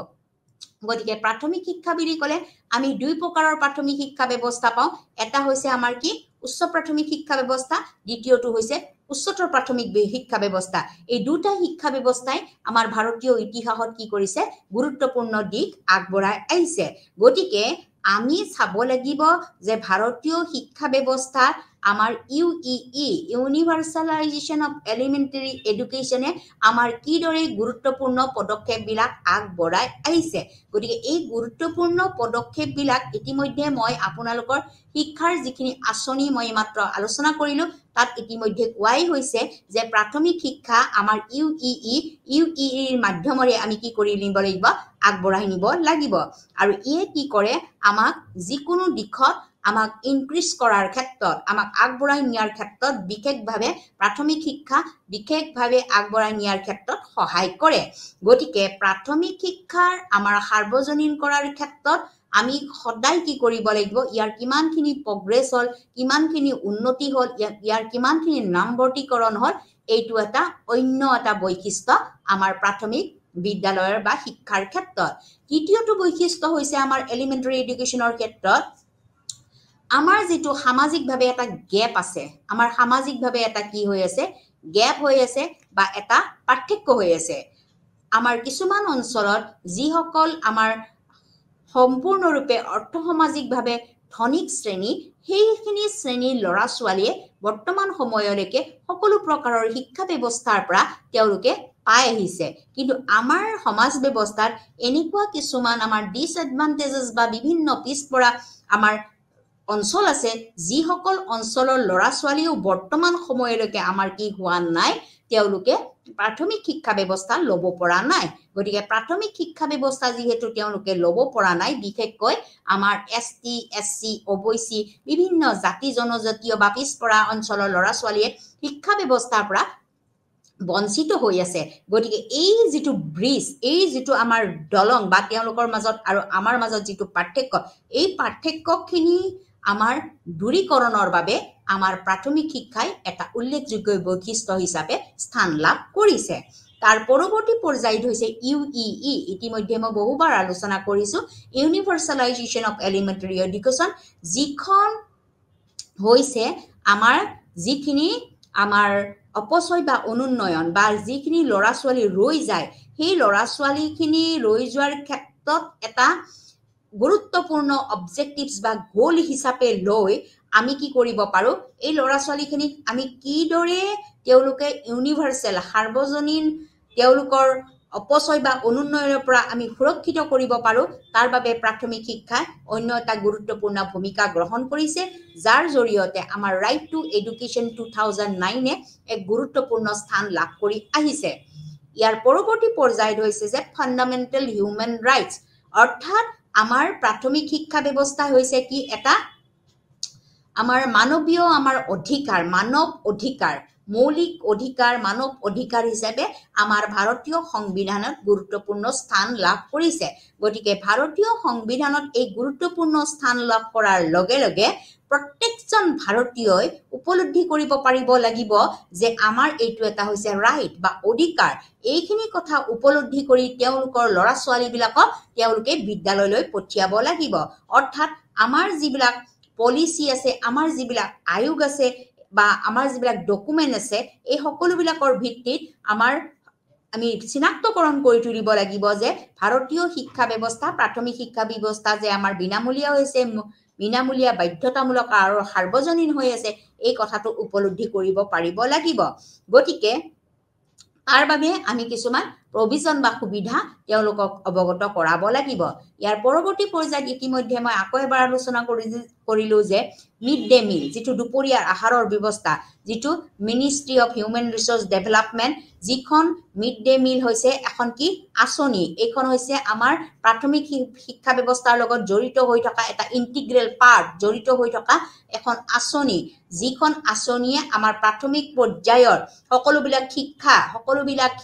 গতিকে প্ৰাথমিক শিক্ষা বুলি ক'লে আমি দুই প্ৰকাৰৰ প্ৰাথমিক শিক্ষা ব্যৱস্থা পাওঁ এটা হৈছে আমাৰ কি উচ্চ প্ৰাথমিক শিক্ষা ব্যৱস্থা দ্বিতীয়টো হৈছে উচ্চতৰ প্ৰাথমিক শিক্ষা ব্যৱস্থা এই দুটা শিক্ষা ব্যৱস্থাই আমাৰ ভাৰতীয় ইতিহাসত কি কৰিছে গুৰুত্বপূৰ্ণ দিক আগবঢ়াই আহিছে গতিকে আমি চাব লাগিব যে ভাৰতীয় শিক্ষা ব্যৱস্থা আমাৰ ইউইই ইউনিভাৰ্সালাইজেশ্যন অফ এলিমেন্টাৰী এডুকেশ্যনে আমাৰ কিদৰে গুৰুত্বপূৰ্ণ পদক্ষেপবিলাক আগবঢ়াই আহিছে গতিকে এই গুৰুত্বপূৰ্ণ পদক্ষেপবিলাক ইতিমধ্যে মই আপোনালোকৰ শিক্ষাৰ যিখিনি আঁচনি মই মাত্ৰ আলোচনা কৰিলো তাত ইতিমধ্যে কোৱাই হৈছে যে প্ৰাথমিক শিক্ষা আমাৰ ইউইইৰ মাধ্যমেৰে আমি কি কৰি নিব লাগিব আগবঢ়াই নিব লাগিব আৰু ইয়ে কি কৰে আমাক যিকোনো দিশত আমাক ইনক্ৰিজ কৰাৰ ক্ষেত্ৰত আমাক আগবঢ়াই নিয়াৰ ক্ষেত্ৰত বিশেষভাৱে প্ৰাথমিক শিক্ষা বিশেষভাৱে আগবঢ়াই নিয়াৰ ক্ষেত্ৰত সহায় কৰে গতিকে প্ৰাথমিক শিক্ষাৰ আমাৰ সাৰ্বজনীন কৰাৰ ক্ষেত্ৰত আমি সদায় কি কৰিব লাগিব ইয়াৰ কিমানখিনি প্ৰগ্ৰেছ হ'ল কিমানখিনি উন্নতি হ'ল ইয়াৰ কিমানখিনি নামভৰ্তিকৰণ হ'ল এইটো এটা অন্য এটা বৈশিষ্ট্য আমাৰ প্ৰাথমিক বিদ্যালয়ৰ বা শিক্ষাৰ ক্ষেত্ৰত তৃতীয়টো বৈশিষ্ট্য হৈছে আমাৰ এলিমেন্টাৰী এডুকেশ্যনৰ ক্ষেত্ৰত আমাৰ যেটো সামাজিকভাৱে এটা গ্যাপ আছে আমাৰ সামাজিকভাৱে এটা কি হৈ আছে গ্যাপ হৈ আছে বা এটা পাৰ্থক্য হৈ আছে আমাৰ কিছুমান অঞ্চলত যিসকল আমাৰ সম্পূৰ্ণৰূপে অৰ্থসামাজিকভাৱে ধনিক শ্ৰেণী সেইখিনি শ্ৰেণীৰ ল'ৰা ছোৱালীয়ে বৰ্তমান সময়লৈকে সকলো প্ৰকাৰৰ শিক্ষা ব্যৱস্থাৰ পৰা তেওঁলোকে পাই আহিছে কিন্তু আমাৰ সমাজ ব্যৱস্থাত এনেকুৱা কিছুমান আমাৰ ডিসএডভান্টেজেস বা বিভিন্ন পিছপৰা আমাৰ অঞ্চল আছে যিসকল অঞ্চলৰ ল'ৰা ছোৱালীও বৰ্তমান সময়লৈকে আমাৰ কি হোৱা নাই তেওঁলোকে প্ৰাথমিক শিক্ষা ব্যৱস্থা ল'ব পৰা নাই গতিকে প্ৰাথমিক শিক্ষা ব্যৱস্থা যিহেতু তেওঁলোকে ল'ব পৰা নাই বিশেষকৈ আমাৰ এসটি এসসি ওবিসি বিভিন্ন জাতি জনজাতীয় বা পিছপৰা অঞ্চলৰ ল'ৰা ছোৱালীয়ে শিক্ষা ব্যৱস্থাৰ পৰা বঞ্চিত হৈ আছে গতিকে এই যেটো ব্ৰিজ এই যেটো আমাৰ দলং বা তেওঁলোকৰ মাজত আৰু আমাৰ মাজত যেটো পাৰ্থক্য এই পাৰ্থক্যখিনি আমাৰ দূৰীকৰণৰ বাবে আমাৰ প্ৰাথমিক শিক্ষাই এটা উল্লেখযোগ্য বৈশিষ্ট্য হিচাপে স্থান লাভ কৰিছে তাৰ পৰৱৰ্তী পৰ্যায়ত হৈছে ইউইই ইতিমধ্যে মই বহুবাৰ আলোচনা কৰিছো ইউনিভাৰ্সালাইজেশ্যন অফ এলিমেণ্টাৰী এডুকেশ্যন যিখন হৈছে আমাৰ যিখিনি আমাৰ অপচয় বা অনুন্নয়ন বা যিখিনি ল'ৰা ছোৱালী ৰৈ যায় সেই ল'ৰা ছোৱালীখিনি ৰৈ যোৱাৰ ক্ষেত্ৰত এটা গুৰুত্বপূৰ্ণ অবজেক্টিভছ বা গোল হিচাপে লৈ আমি কি কৰিব পাৰো এই ল'ৰা ছোৱালীখিনিক আমি কিদৰে তেওঁলোকে ইউনিভাৰ্সেল সাৰ্বজনীন তেওঁলোকৰ অপচয় বা অনুন্নয়নৰ পৰা আমি সুৰক্ষিত কৰিব পাৰো তাৰ বাবে প্ৰাথমিক শিক্ষাই অন্য এটা গুৰুত্বপূৰ্ণ ভূমিকা গ্ৰহণ কৰিছে যাৰ জৰিয়তে আমাৰ ৰাইট টু এডুকেশ্যন 2009 এক গুৰুত্বপূৰ্ণ স্থান লাভ কৰি আহিছে ইয়াৰ পৰৱৰ্তী পৰ্যায়ত হৈছে যে ফান্ডামেন্টাল হিউম্যান ৰাইটস অৰ্থাৎ আমাৰ প্ৰাথমিক শিক্ষা ব্যৱস্থা হৈছে কি এটা আমাৰ মানৱীয় আমাৰ অধিকাৰ মানৱ অধিকাৰ মৌলিক অধিকাৰ মানৱ অধিকাৰ হিচাপে আমাৰ ভাৰতীয় সংবিধানত গুৰুত্বপূৰ্ণ স্থান লাভ কৰিছে গতিকে ভাৰতীয় সংবিধানত এই গুৰুত্বপূৰ্ণ স্থান লাভ কৰাৰ লগে লগে প্ৰত্যেকজন ভাৰতীয়ই উপলব্ধি কৰিব পাৰিব লাগিব যে আমাৰ এইটো এটা হৈছে ৰাইট বা অধিকাৰ এইখিনি কথা উপলব্ধি কৰি তেওঁলোকৰ ল'ৰা ছোৱালীবিলাকক তেওঁলোকে বিদ্যালয়লৈ পঠিয়াব লাগিব অৰ্থাৎ আমাৰ যিবিলাক পলিসি আছে আমাৰ যিবিলাক আয়োগ আছে বা আমাৰ যিবিলাক ডকুমেন্ট আছে এই সকলোবিলাকৰ ভিত্তিত আমাৰ আমি চিনাক্তকৰণ কৰি তুলিব লাগিব যে ভাৰতীয় শিক্ষা ব্যৱস্থা প্ৰাথমিক শিক্ষা ব্যৱস্থা যে আমাৰ বিনামূলীয়া হৈছে বিনামূলীয়া বাধ্যতামূলক আৰু সাৰ্বজনীন হৈ আছে এই কথাটো উপলব্ধি কৰিব পাৰিব লাগিব গতিকে তাৰ বাবে আমি কিছুমান প্ৰভিজন বা সুবিধা তেওঁলোকক অৱগত কৰাব লাগিব ইয়াৰ পৰৱৰ্তী পৰ্যায়ত ইতিমধ্যে মই আকৌ এবাৰ আলোচনা কৰিলো যে মিড ডে মিল যেটো দুপৰীয়াৰ আহাৰৰ ব্যৱস্থা যেটো ministry of human resource development যিখন মিড ডে মিল হৈছে এখন কি আঁচনি এইখন হৈছে আমাৰ প্ৰাথমিক শিক্ষা ব্যৱস্থাৰ লগত জড়িত হৈ থকা এটা ইন্টিগ্ৰেল পাৰ্ট জড়িত হৈ থকা এখন আঁচনি যিখন আঁচনিয়ে আমাৰ প্ৰাথমিক পৰ্যায়ৰ সকলোবিলাক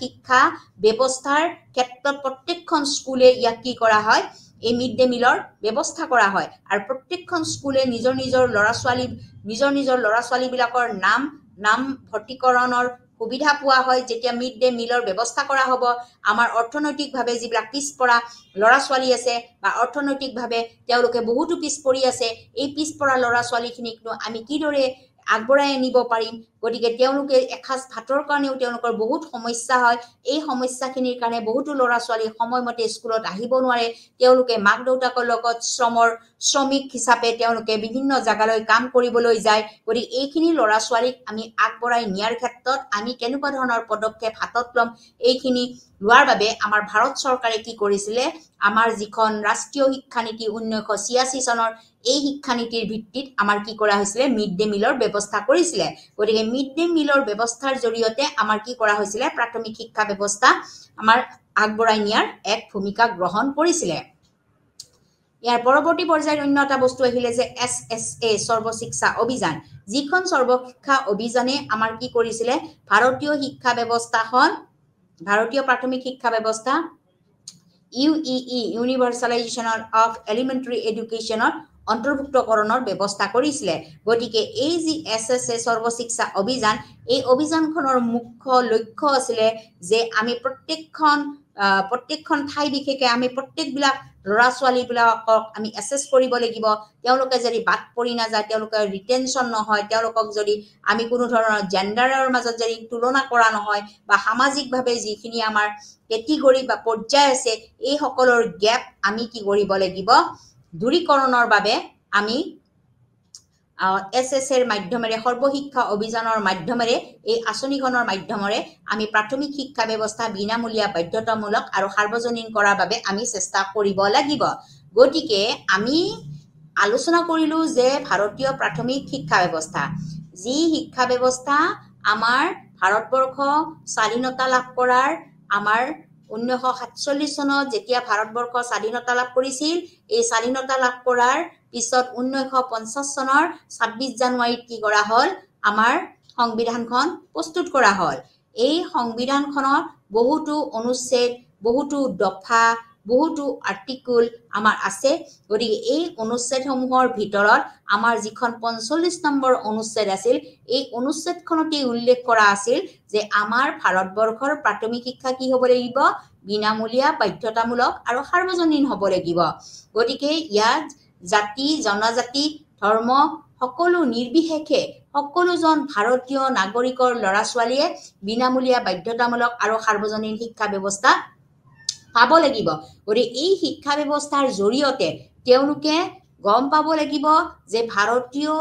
শিক্ষা ব্যৱস্থাৰ ক্ষেত্ৰত প্ৰত্যেকখন স্কুলে ইয়াক কি কৰা হয় এই মিড ডে মিলৰ ব্যৱস্থা কৰা হয় আৰু প্ৰত্যেকখন স্কুলে নিজৰ নিজৰ ল'ৰা ছোৱালীবিলাকৰ নাম ভৰ্তিকৰণৰ সুবিধা পোৱা হয় যেতিয়া মিড ডে মিলৰ ব্যৱস্থা কৰা হ'ব আমাৰ অৰ্থনৈতিকভাৱে যিবিলাক পিছপৰা ল'ৰা ছোৱালী আছে বা অৰ্থনৈতিকভাৱে তেওঁলোকে বহুতো পিছপৰি আছে এই পিছপৰা ল'ৰা ছোৱালীখিনিক আমি কিদৰে আগবঢ়াই আনিব পাৰিম গতিকে তেওঁলোকে এখাজ ভাতৰ কাৰণেও তেওঁলোকৰ বহুত সমস্যা হয় এই সমস্যাখিনিৰ কাৰণে বহুতো ল'ৰা ছোৱালী সময়মতে স্কুলত আহিব নোৱাৰে তেওঁলোকে মাক দেউতাকৰ লগত শ্ৰমিক হিচাপে তেওঁলোকে বিভিন্ন জাগালৈ কাম কৰিবলৈ যায় গতিকে এইখিনি ল'ৰা ছোৱালীক আমি আগবঢ়াই নিয়াৰ ক্ষেত্ৰত আমি কেনেকুৱা ধৰণৰ পদক্ষেপ হাতত ল'ম এইখিনি লোৱাৰ বাবে আমাৰ ভাৰত চৰকাৰে কি কৰিছিলে আমাৰ যিখন ৰাষ্ট্ৰীয় শিক্ষা নীতি 1986 চনৰ এই শিক্ষা নীতিৰ ভিত্তিত আমাৰ কি কৰা হৈছিলে মিড ডে মিলৰ ব্যৱস্থা কৰিছিলে গতিকে মিড ডে মিলৰ ব্যৱস্থাৰ জৰিয়তে আমাৰ কি কৰা হৈছিলে প্ৰাথমিক শিক্ষা ব্যৱস্থা আমাৰ আগবঢ়াই নিয়াৰ এক ভূমিকা গ্ৰহণ কৰিছিলে ইয়াৰ পৰৱৰ্তী পৰ্যায়ত অন্য এটা বস্তু আহিলে যে SSA সৰ্বশিক্ষা অভিযান যিখন সৰ্বশিক্ষা অভিযানে আমাৰ কি কৰিছিলে ভাৰতীয় শিক্ষা ব্যৱস্থাখন ভাৰতীয় প্ৰাথমিক শিক্ষা ব্যৱস্থা UEE ইউনিভাৰ্সালাইজেশ্যন অফ এলিমেণ্টাৰী এডুকেশ্যনৰ অন্তৰ্ভুক্তকৰণৰ ব্যৱস্থা কৰিছিলে গতিকে এই যি SSA সৰ্বশিক্ষা অভিযান এই অভিযানখনৰ মুখ্য লক্ষ্য আছিল যে আমি প্ৰত্যেকখন ঠাই বিশেষে আমি প্ৰত্যেকবিলাক ল'ৰা ছোৱালীবিলাকক আমি এসেস কৰিব লাগিব তেওঁলোকে যদি বাদ পৰি না যায় তেওঁলোকৰ ৰিটেনশন নহয় তেওঁলোকক যদি আমি কোনো ধৰণৰ জেন্ডাৰৰ মাজত যদি তুলনা কৰা নহয় বা সামাজিকভাৱে যিখিনি আমাৰ কেটেগৰী বা পৰ্যায় আছে এই সকলৰ গ্যাপ আমি কি কৰিব লাগিব দূৰীকৰণৰ বাবে আমি SSA এৰ মাধ্যমেৰে সৰ্বশিক্ষা অভিযানৰ মাধ্যমেৰে এই আঁচনিখনৰ মাধ্যমেৰে আমি প্ৰাথমিক শিক্ষা ব্যৱস্থা বিনামূলীয়া বাধ্যতামূলক আৰু সাৰ্বজনীন কৰাৰ বাবে আমি চেষ্টা কৰিব লাগিব গতিকে আমি আলোচনা কৰিলো যে ভাৰতীয় প্ৰাথমিক শিক্ষা ব্যৱস্থা যি শিক্ষা ব্যৱস্থা আমাৰ ভাৰতবৰ্ষ স্বাধীনতা লাভ কৰাৰ আমাৰ 1947 চনত যেতিয়া ভাৰতবৰ্ষ স্বাধীনতা লাভ কৰিছিল এই স্বাধীনতা লাভ কৰাৰ পিছত 1950 চনৰ 26 জানুৱাৰীত কি কৰা হল আমাৰ সংবিধানখন প্ৰস্তুত কৰা হল এই সংবিধানখনৰ বহুতো অনুচ্ছেদ বহুতো দফা বহুতো আৰ্টিকল আমাৰ আছে গতিকে এই অনুচ্ছেদসমূহৰ ভিতৰত আমাৰ যিখন 45 নম্বৰ অনুচ্ছেদ আছিল এই অনুচ্ছেদখনতে উল্লেখ কৰা আছিল যে আমাৰ ভাৰতবৰ্ষৰ প্ৰাথমিক শিক্ষা কি হ'ব লাগিব বিনামূলীয়া বাধ্যতামূলক আৰু সাৰ্বজনীন হ'ব লাগিব গতিকে ইয়াত জাতি জনজাতি ধৰ্ম সকলো নিৰ্বিশেষে সকলোজন ভাৰতীয় নাগৰিকৰ ল'ৰা ছোৱালীয়ে বিনামূলীয়া বাধ্যতামূলক আৰু সাৰ্বজনীন শিক্ষা ব্যৱস্থা পাব লাগিব গতিকে এই শিক্ষা ব্যৱস্থাৰ জৰিয়তে তেওঁলোকে গম পাব লাগিব যে ভাৰতীয়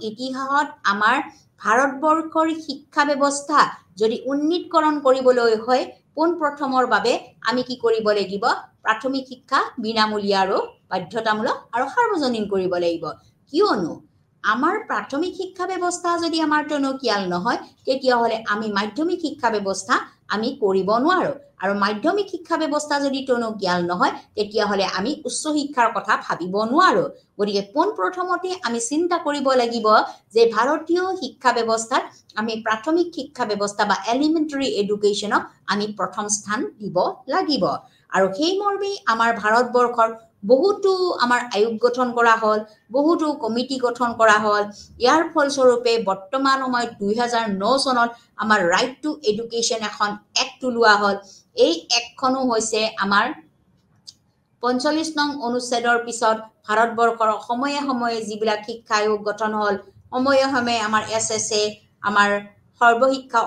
ইতিহাসত আমাৰ ভাৰতবৰ্ষৰ শিক্ষা ব্যৱস্থা যদি উন্নীতকৰণ কৰিবলৈ হয় পোনপ্ৰথমৰ বাবে আমি কি কৰিব লাগিব প্ৰাথমিক শিক্ষা বিনামূলীয়া আৰু বাধ্যতামূলক আৰু সাৰ্বজনীন কৰিব লাগিব কিয়নো আমাৰ প্ৰাথমিক শিক্ষা ব্যৱস্থা যদি আমাৰ টনকিয়াল নহয় তেতিয়াহ'লে আমি মাধ্যমিক শিক্ষা ব্যৱস্থা আমি কৰিব নোৱাৰো আৰু মাধ্যমিক শিক্ষা ব্যৱস্থা যদি টনকিয়াল নহয় তেতিয়াহ'লে আমি উচ্চ শিক্ষাৰ কথা ভাবিব নোৱাৰো গতিকে পোনপ্ৰথমতে আমি চিন্তা কৰিব লাগিব যে ভাৰতীয় শিক্ষা ব্যৱস্থাত আমি প্ৰাথমিক শিক্ষা ব্যৱস্থা বা এলিমেণ্টাৰী এডুকেশ্যনক আমি প্ৰথম স্থান দিব লাগিব আৰু সেই মৰ্মে আমাৰ ভাৰতবৰ্ষৰ বহুতো আমাৰ আয়োগ গঠন কৰা হ'ল বহুতো কমিটি গঠন কৰা হ'ল ইয়াৰ ফলস্বৰূপে বৰ্তমান সময়ত 2009 চনত আমাৰ ৰাইট টু এডুকেশ্যন এখন এক্ট ওলোৱা হ'ল এই এক্টখনো হৈছে আমাৰ 45 নং অনুচ্ছেদৰ পিছত ভাৰতবৰ্ষৰ সময়ে সময়ে যিবিলাক শিক্ষা আয়োগ গঠন হ'ল সময়ে সময়ে আমাৰ SSA আমাৰ সৰ্বশিক্ষা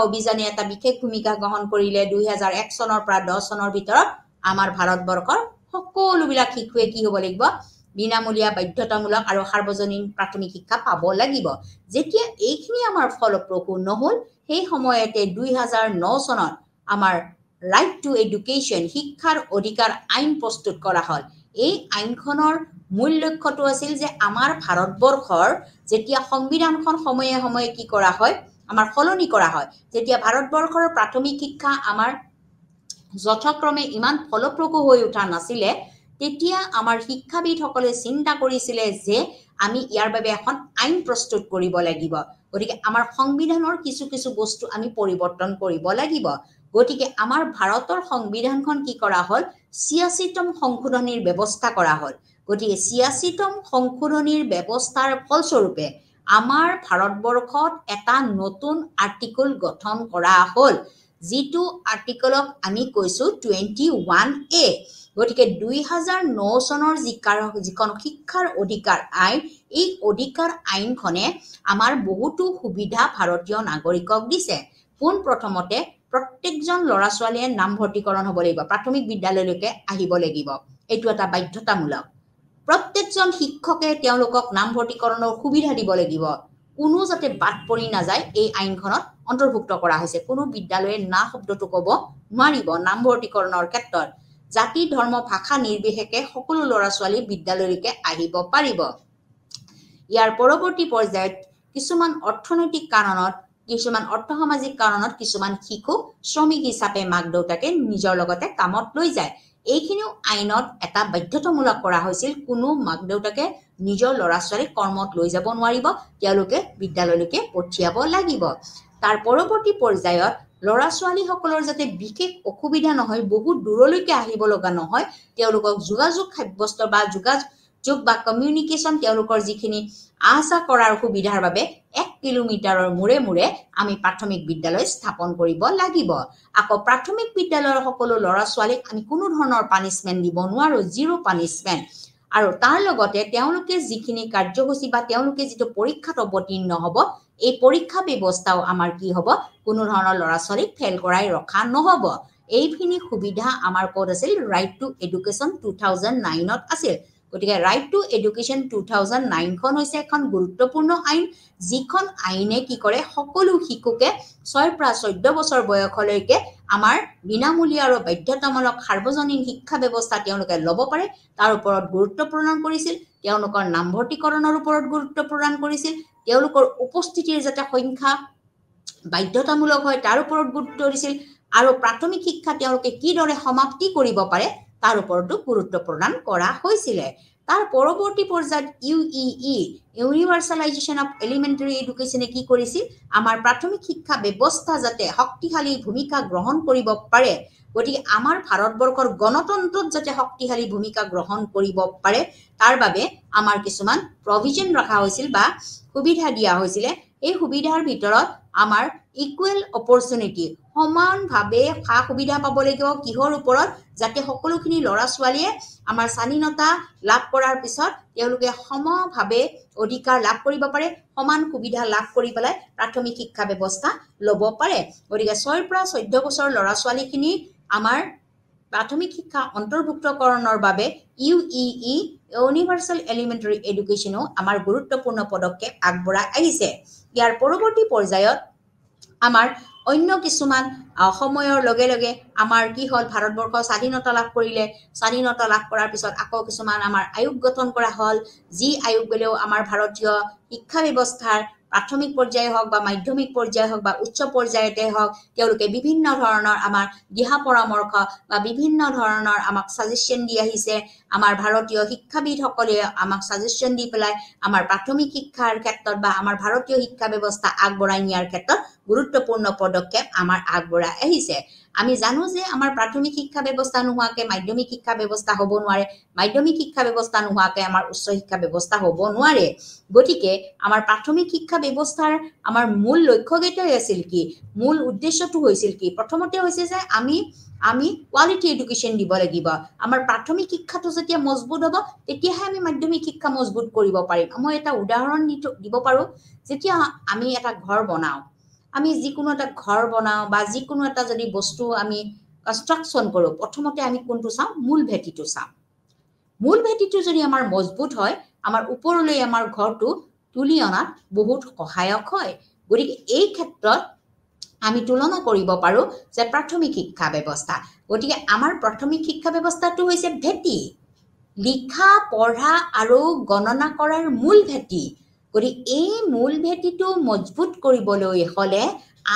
অভিযানে এটা বিশেষ ভূমিকা গ্ৰহণ কৰিলে 2001 চনৰ পৰা 10 চনৰ ভিতৰত আমাৰ ভাৰতবৰ্ষৰ সকলোবিলাক শিশুৱে কি হ'ব লাগিব বিনামূলীয়া বাধ্যতামূলক আৰু সাৰ্বজনীন প্ৰাথমিক শিক্ষা পাব লাগিব যেতিয়া এইখিনি আমাৰ ফলপ্ৰসূ নহ'ল সেই সময়তে 2009 চনত আমাৰ ৰাইট টু এডুকেশ্যন শিক্ষাৰ অধিকাৰ আইন প্ৰস্তুত কৰা হ'ল এই আইনখনৰ মূল লক্ষ্যটো আছিল যে আমাৰ ভাৰতবৰ্ষৰ যেতিয়া সংবিধানখন সময়ে সময়ে কি কৰা হয় আমাৰ সলনি কৰা হয় যেতিয়া ভাৰতবৰ্ষৰ প্ৰাথমিক শিক্ষা আমাৰ যথাক্ৰমে ইমান ফলপ্ৰসূ হৈ উঠা নাছিলে তেতিয়া আমাৰ শিক্ষাবিদসকলে চিন্তা কৰিছিলে যে আমি ইয়াৰ বাবে এখন আইন প্ৰস্তুত কৰিব লাগিব গতিকে আমাৰ সংবিধানৰ কিছু কিছু বস্তু আমি পৰিৱৰ্তন কৰিব লাগিব গতিকে আমাৰ ভাৰতৰ সংবিধানখন কি কৰা হ'ল 86তম সংশোধনীৰ ব্যৱস্থা কৰা হ'ল গতিকে 86তম সংশোধনীৰ ব্যৱস্থাৰ ফলস্বৰূপে আমাৰ ভাৰতবৰ্ষত এটা নতুন আৰ্টিকল গঠন কৰা হ'ল যিটো আৰ্টিকলক আমি কৈছো 21A গতিকে 2009 চনৰ যিখন শিক্ষাৰ অধিকাৰ আইন এই অধিকাৰ আইনখনে আমাৰ বহুতো সুবিধা ভাৰতীয় নাগৰিকক দিছে পোনপ্ৰথমতে প্ৰত্যেকজন ল'ৰা ছোৱালীয়ে নামভৰ্তিকৰণ হ'ব লাগিব প্ৰাথমিক বিদ্যালয়লৈকে আহিব লাগিব এইটো এটা বাধ্যতামূলক প্ৰত্যেকজন শিক্ষকে তেওঁলোকক নামভৰ্তিকৰণৰ সুবিধা দিব লাগিব কোনো যাতে বাদ পৰি নাযায় এই আইনখনত অন্তৰ্ভুক্ত কৰা হৈছে কোনো বিদ্যালয়ে না শব্দটো ক'ব নোৱাৰিব নামভৰ্তিকৰণৰ ক্ষেত্ৰত জাতি ধৰ্ম ভাষা নিৰ্বিশেষে সকলো ল'ৰা ছোৱালী বিদ্যালয়লৈকে আহিব পাৰিব ইয়াৰ পৰৱৰ্তী পৰ্যায়ত কিছুমান অৰ্থনৈতিক কাৰণত কিছুমান অৰ্থসামাজিক কাৰণত কিছুমান শিশু শ্ৰমিক হিচাপে মাক দেউতাকে নিজৰ লগতে কামত লৈ যায় এইখিনিও আইনত এটা বাধ্যতামূলক কৰা হৈছিল কোনো মাক দেউতাকে নিজৰ ল'ৰা ছোৱালীক কৰ্মত লৈ যাব নোৱাৰিব তেওঁলোকে বিদ্যালয়লৈকে পঠিয়াব লাগিব তাৰ পৰৱৰ্তী পৰ্যায়ত ল'ৰা ছোৱালীসকলৰ যাতে বিশেষ অসুবিধা নহয় বহুত দূৰলৈকে আহিব লগা নহয় তেওঁলোকক যোগাযোগ সাব্যস্ত বা যোগাযোগ বা কমিউনিকেশ্যন তেওঁলোকৰ যিখিনি আশা কৰাৰ সুবিধাৰ বাবে 1 কিলোমিটাৰৰ মূৰে মূৰে আমি প্ৰাথমিক বিদ্যালয় স্থাপন কৰিব লাগিব আকৌ প্ৰাথমিক বিদ্যালয়ৰ সকলো ল'ৰা ছোৱালীক আমি কোনো ধৰণৰ পানিশমেন্ট দিব নোৱাৰো জিৰো পানিশমেন্ট আৰু তাৰ লগতে তেওঁলোকে যিখিনি কাৰ্যসূচী বা তেওঁলোকে যিটো পৰীক্ষাত অৱতীৰ্ণ হ'ব এই পৰীক্ষা ব্যৱস্থাও আমাৰ কি হ'ব কোনো ধৰণৰ ল'ৰা ছোৱালীক ফেল কৰাই ৰখা নহ'ব এইখিনি সুবিধা আমাৰ ক'ত আছিল ৰাইট টু এডুকেশ্যন 2009ত আছিল গতিকে ৰাইট টু এডুকেশ্যন 2009 খন হৈছে এখন গুৰুত্বপূৰ্ণ আইন যিখন আইনে কি কৰে সকলো শিশুকে 6 পৰা 14 বছৰ বয়সলৈকে আমাৰ বিনামূলীয়া আৰু বাধ্যতামূলক সাৰ্বজনীন শিক্ষা ব্যৱস্থা তেওঁলোকে ল'ব পাৰে তাৰ ওপৰত গুৰুত্ব প্ৰদান কৰিছিল তেওঁলোকৰ নামভৰ্তিকৰণৰ ওপৰত গুৰুত্ব প্ৰদান কৰিছিল তেওঁলোকৰ উপস্থিতিৰ যাতে সংখ্যা বাধ্যতামূলক হয় তাৰ ওপৰত গুৰুত্ব দিছিল আৰু প্ৰাথমিক শিক্ষা তেওঁলোকে কিদৰে সমাপ্তি কৰিব পাৰে তাৰ ওপৰতো গুৰুত্ব প্ৰদান কৰা হৈছিল তাৰ পৰৱৰ্তী পৰ্যায়ত ইউইই ইউনিভাৰ্সালাইজেশ্যন অফ এলিমেণ্টাৰী এডুকেশ্যনে কি কৰিছিল আমাৰ প্ৰাথমিক শিক্ষা ব্যৱস্থা যাতে শক্তিশালী ভূমিকা গ্ৰহণ কৰিব পাৰে গতিকে আমাৰ ভাৰতবৰ্ষৰ গণতন্ত্ৰত যাতে শক্তিশালী ভূমিকা গ্ৰহণ কৰিব পাৰে তাৰ বাবে আমাৰ কিছুমান প্ৰভিজন ৰখা হৈছিল বা সুবিধা দিয়া হৈছিল এই সুবিধাৰ ভিতৰত আমাৰ ইকুৱেল অপৰচুনিটি সমানভাৱে সা সুবিধা পাব লাগিব কিহৰ ওপৰত যাতে সকলোখিনি ল'ৰা ছোৱালীয়ে আমাৰ স্বাধীনতা লাভ কৰাৰ পিছত তেওঁলোকে সমভাৱে অধিকাৰ লাভ কৰিব পাৰে সমান সুবিধা লাভ কৰি পেলাই প্ৰাথমিক শিক্ষা ব্যৱস্থা ল'ব পাৰে গতিকে 6 পৰা 14 বছৰ ল'ৰা ছোৱালীখিনি আমাৰ প্ৰাথমিক শিক্ষা অন্তৰ্ভুক্তকৰণৰ বাবে ইউইই ইউনিভাৰ্সাল এলিমেণ্টাৰী এডুকেশ্যনো আমাৰ গুৰুত্বপূৰ্ণ পদক্ষেপ আগবঢ়াই আহিছে ইয়াৰ পৰৱৰ্তী পৰ্যায়ত আমাৰ অন্য কিছুমান সময়ৰ লগে লগে আমাৰ কি হল ভাৰতবৰ্ষ স্বাধীনতা লাভ কৰিলে স্বাধীনতা লাভ কৰাৰ পিছত আকৌ কিছুমান আমাৰ আয়োগ গঠন কৰা হল যি আয়োগ গলেও আমাৰ ভাৰতীয় শিক্ষা ব্যৱস্থাৰ প্ৰাথমিক পৰ্যায়ে হওক বা মাধ্যমিক পৰ্যায়ে হওক বা উচ্চ পৰ্যায়তে হওক তেওঁলোকে বিভিন্ন ধৰণৰ আমাৰ দিহা পৰামৰ্শ বা বিভিন্ন ধৰণৰ আমাক সাজেশন দি আহিছে আমাৰ ভাৰতীয় শিক্ষাবিদসকলে আমাক সাজেশন দি পেলাই আমাৰ প্ৰাথমিক শিক্ষাৰ ক্ষেত্ৰত বা আমাৰ ভাৰতীয় শিক্ষা ব্যৱস্থা আগবঢ়াই নিয়াৰ ক্ষেত্ৰত গুৰুত্বপূৰ্ণ পদক্ষেপ আমাৰ আগবঢ়াই আহিছে আমি জানো যে আমাৰ প্ৰাথমিক শিক্ষা ব্যৱস্থা নোহোৱাকৈ মাধ্যমিক শিক্ষা ব্যৱস্থা হ'ব নোৱাৰে মাধ্যমিক শিক্ষা ব্যৱস্থা নোহোৱাকৈ আমাৰ উচ্চ শিক্ষা ব্যৱস্থা হ'ব নোৱাৰে গতিকে আমাৰ প্ৰাথমিক শিক্ষা ব্যৱস্থাৰ আমাৰ মূল লক্ষ্য কেইটাই আছিল কি মূল উদ্দেশ্যটো হৈছিল কি প্ৰথমতে হৈছে যে আমি কোৱালিটি এডুকেশ্যন দিব লাগিব আমাৰ প্ৰাথমিক শিক্ষাটো যেতিয়া মজবুত হ'ব তেতিয়াহে আমি মাধ্যমিক শিক্ষা মজবুত কৰিব পাৰিম মই এটা উদাহৰণ দিব পাৰো যেতিয়া আমি এটা ঘৰ বনাও আমি যিকোনো এটা ঘৰ বনাও বা যিকোনো এটা যদি বস্তু আমি কনষ্ট্ৰাকশন কৰো প্ৰথমতে আমি কোনটো চাও মূল ভেটিটো চাও মূল ভেটিটো যদি আমাৰ মজবুত হয় আমাৰ ওপৰলৈ আমাৰ ঘৰটো তুলি অনাত বহুত সহায়ক হয় গতিকে এই ক্ষেত্ৰত আমি তুলনা কৰিব পাৰো যে প্ৰাথমিক শিক্ষা ব্যৱস্থা গতিকে আমাৰ প্ৰাথমিক শিক্ষা ব্যৱস্থাটো হৈছে ভেটি লিখা পঢ়া আৰু গণনা কৰাৰ মূল ভেটি গতিকে এই মূল ভেটিটো মজবুত কৰিবলৈ হলে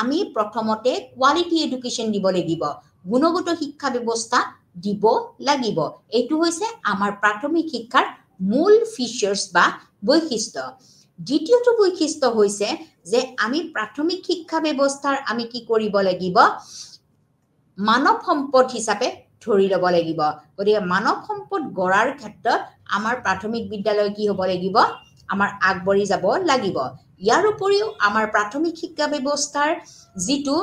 আমি প্ৰথমতে কোৱালিটি এডুকেশ্যন দিব লাগিব গুণগত শিক্ষা ব্যৱস্থা দিব লাগিব এইটো হৈছে আমাৰ প্ৰাথমিক শিক্ষাৰ মূল ফিচাৰ্স বা বৈশিষ্ট্য দ্বিতীয়টো বৈশিষ্ট্য হৈছে যে আমি প্ৰাথমিক শিক্ষা ব্যৱস্থাৰ আমি কি কৰিব লাগিব মানৱ সম্পদ হিচাপে ধৰি ল'ব লাগিব গতিকে মানৱ সম্পদ গঢ়াৰ ক্ষেত্ৰত আমাৰ প্ৰাথমিক বিদ্যালয় কি হ'ব লাগিব আমাৰ আগবঢ়ি যাব লাগিব ইয়াৰ উপৰিও আমাৰ প্ৰাথমিক শিক্ষা ব্যৱস্থাৰ যিটো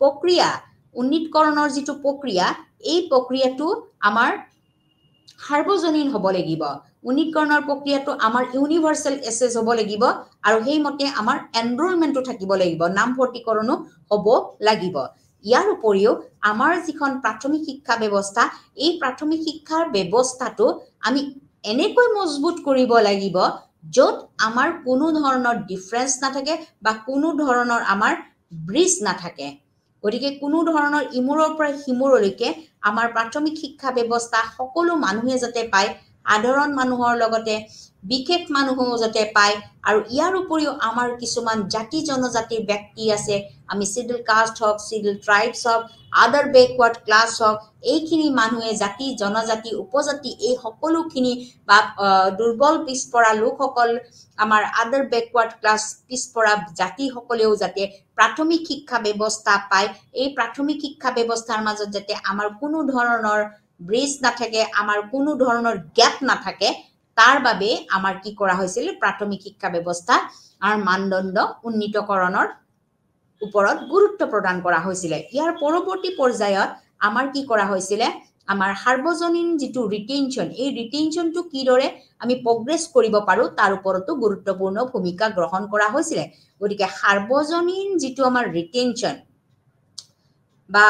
প্ৰক্ৰিয়া উন্নীতকৰণৰ যিটো প্ৰক্ৰিয়া এই প্ৰক্ৰিয়াটো আমাৰ সাৰ্বজনীন হ'ব লাগিব উন্নীতকৰণৰ প্ৰক্ৰিয়াটো আমাৰ ইউনিভাৰ্সাল এসেছ হ'ব লাগিব আৰু সেইমতে আমাৰ এনৰোলমেন্টটো থাকিব লাগিব নামভৰ্তিকৰণো হ'ব লাগিব ইয়াৰ উপৰিও আমাৰ যিখন প্ৰাথমিক শিক্ষা ব্যৱস্থা এই প্ৰাথমিক শিক্ষাৰ ব্যৱস্থাটো আমি এনেকৈ মজবুত কৰিব লাগিব য'ত আমাৰ কোনো ধৰণৰ ডিফাৰেন্স নাথাকে বা কোনো ধৰণৰ আমাৰ ব্ৰিজ নাথাকে গতিকে কোনো ধৰণৰ ইমূৰৰ পৰা সিমূৰলৈকে আমাৰ প্ৰাথমিক শিক্ষা ব্যৱস্থা সকলো মানুহে যাতে পায় সাধাৰণ মানুহৰ লগতে বিশেষ মানুহও যাতে পায় আৰু ইয়াৰ উপৰিও আমাৰ কিছুমান জাতি জনজাতিৰ ব্যক্তি আছে আমি শিডিউল কাষ্ট হওক শিডিউল ট্ৰাইবছ হওক আদাৰ বেকৱাৰ্ড ক্লাছ হওক এইখিনি মানুহে জাতি জনজাতি উপজাতি এই সকলোখিনি বা দুৰ্বল পিছপৰা লোকসকল আমাৰ আদাৰ বেকৱাৰ্ড ক্লাছ পিছপৰা জাতিসকলেও যাতে প্ৰাথমিক শিক্ষা ব্যৱস্থা পায় এই প্ৰাথমিক শিক্ষা ব্যৱস্থাৰ মাজত যাতে আমাৰ কোনো ধৰণৰ ব্ৰিজ নাথাকে আমাৰ কোনো ধৰণৰ গ্যাপ নাথাকে তাৰ বাবে আমাৰ কি কৰা হৈছিল প্ৰাথমিক শিক্ষা ব্যৱস্থা আৰু মানদণ্ড উন্নীতকৰণৰ ওপৰত গুৰুত্ব প্ৰদান কৰা হৈছিল ইয়াৰ পৰৱৰ্তী পৰ্যায়ত আমাৰ কি কৰা হৈছিল আমাৰ সাৰ্বজনীন যিটো ৰিটেনশন এই ৰিটেনশনটো কিদৰে আমি প্ৰগ্ৰেছ কৰিব পাৰো তাৰ ওপৰতো গুৰুত্বপূৰ্ণ ভূমিকা গ্ৰহণ কৰা হৈছিল গতিকে সাৰ্বজনীন যিটো আমাৰ ৰিটেনশন বা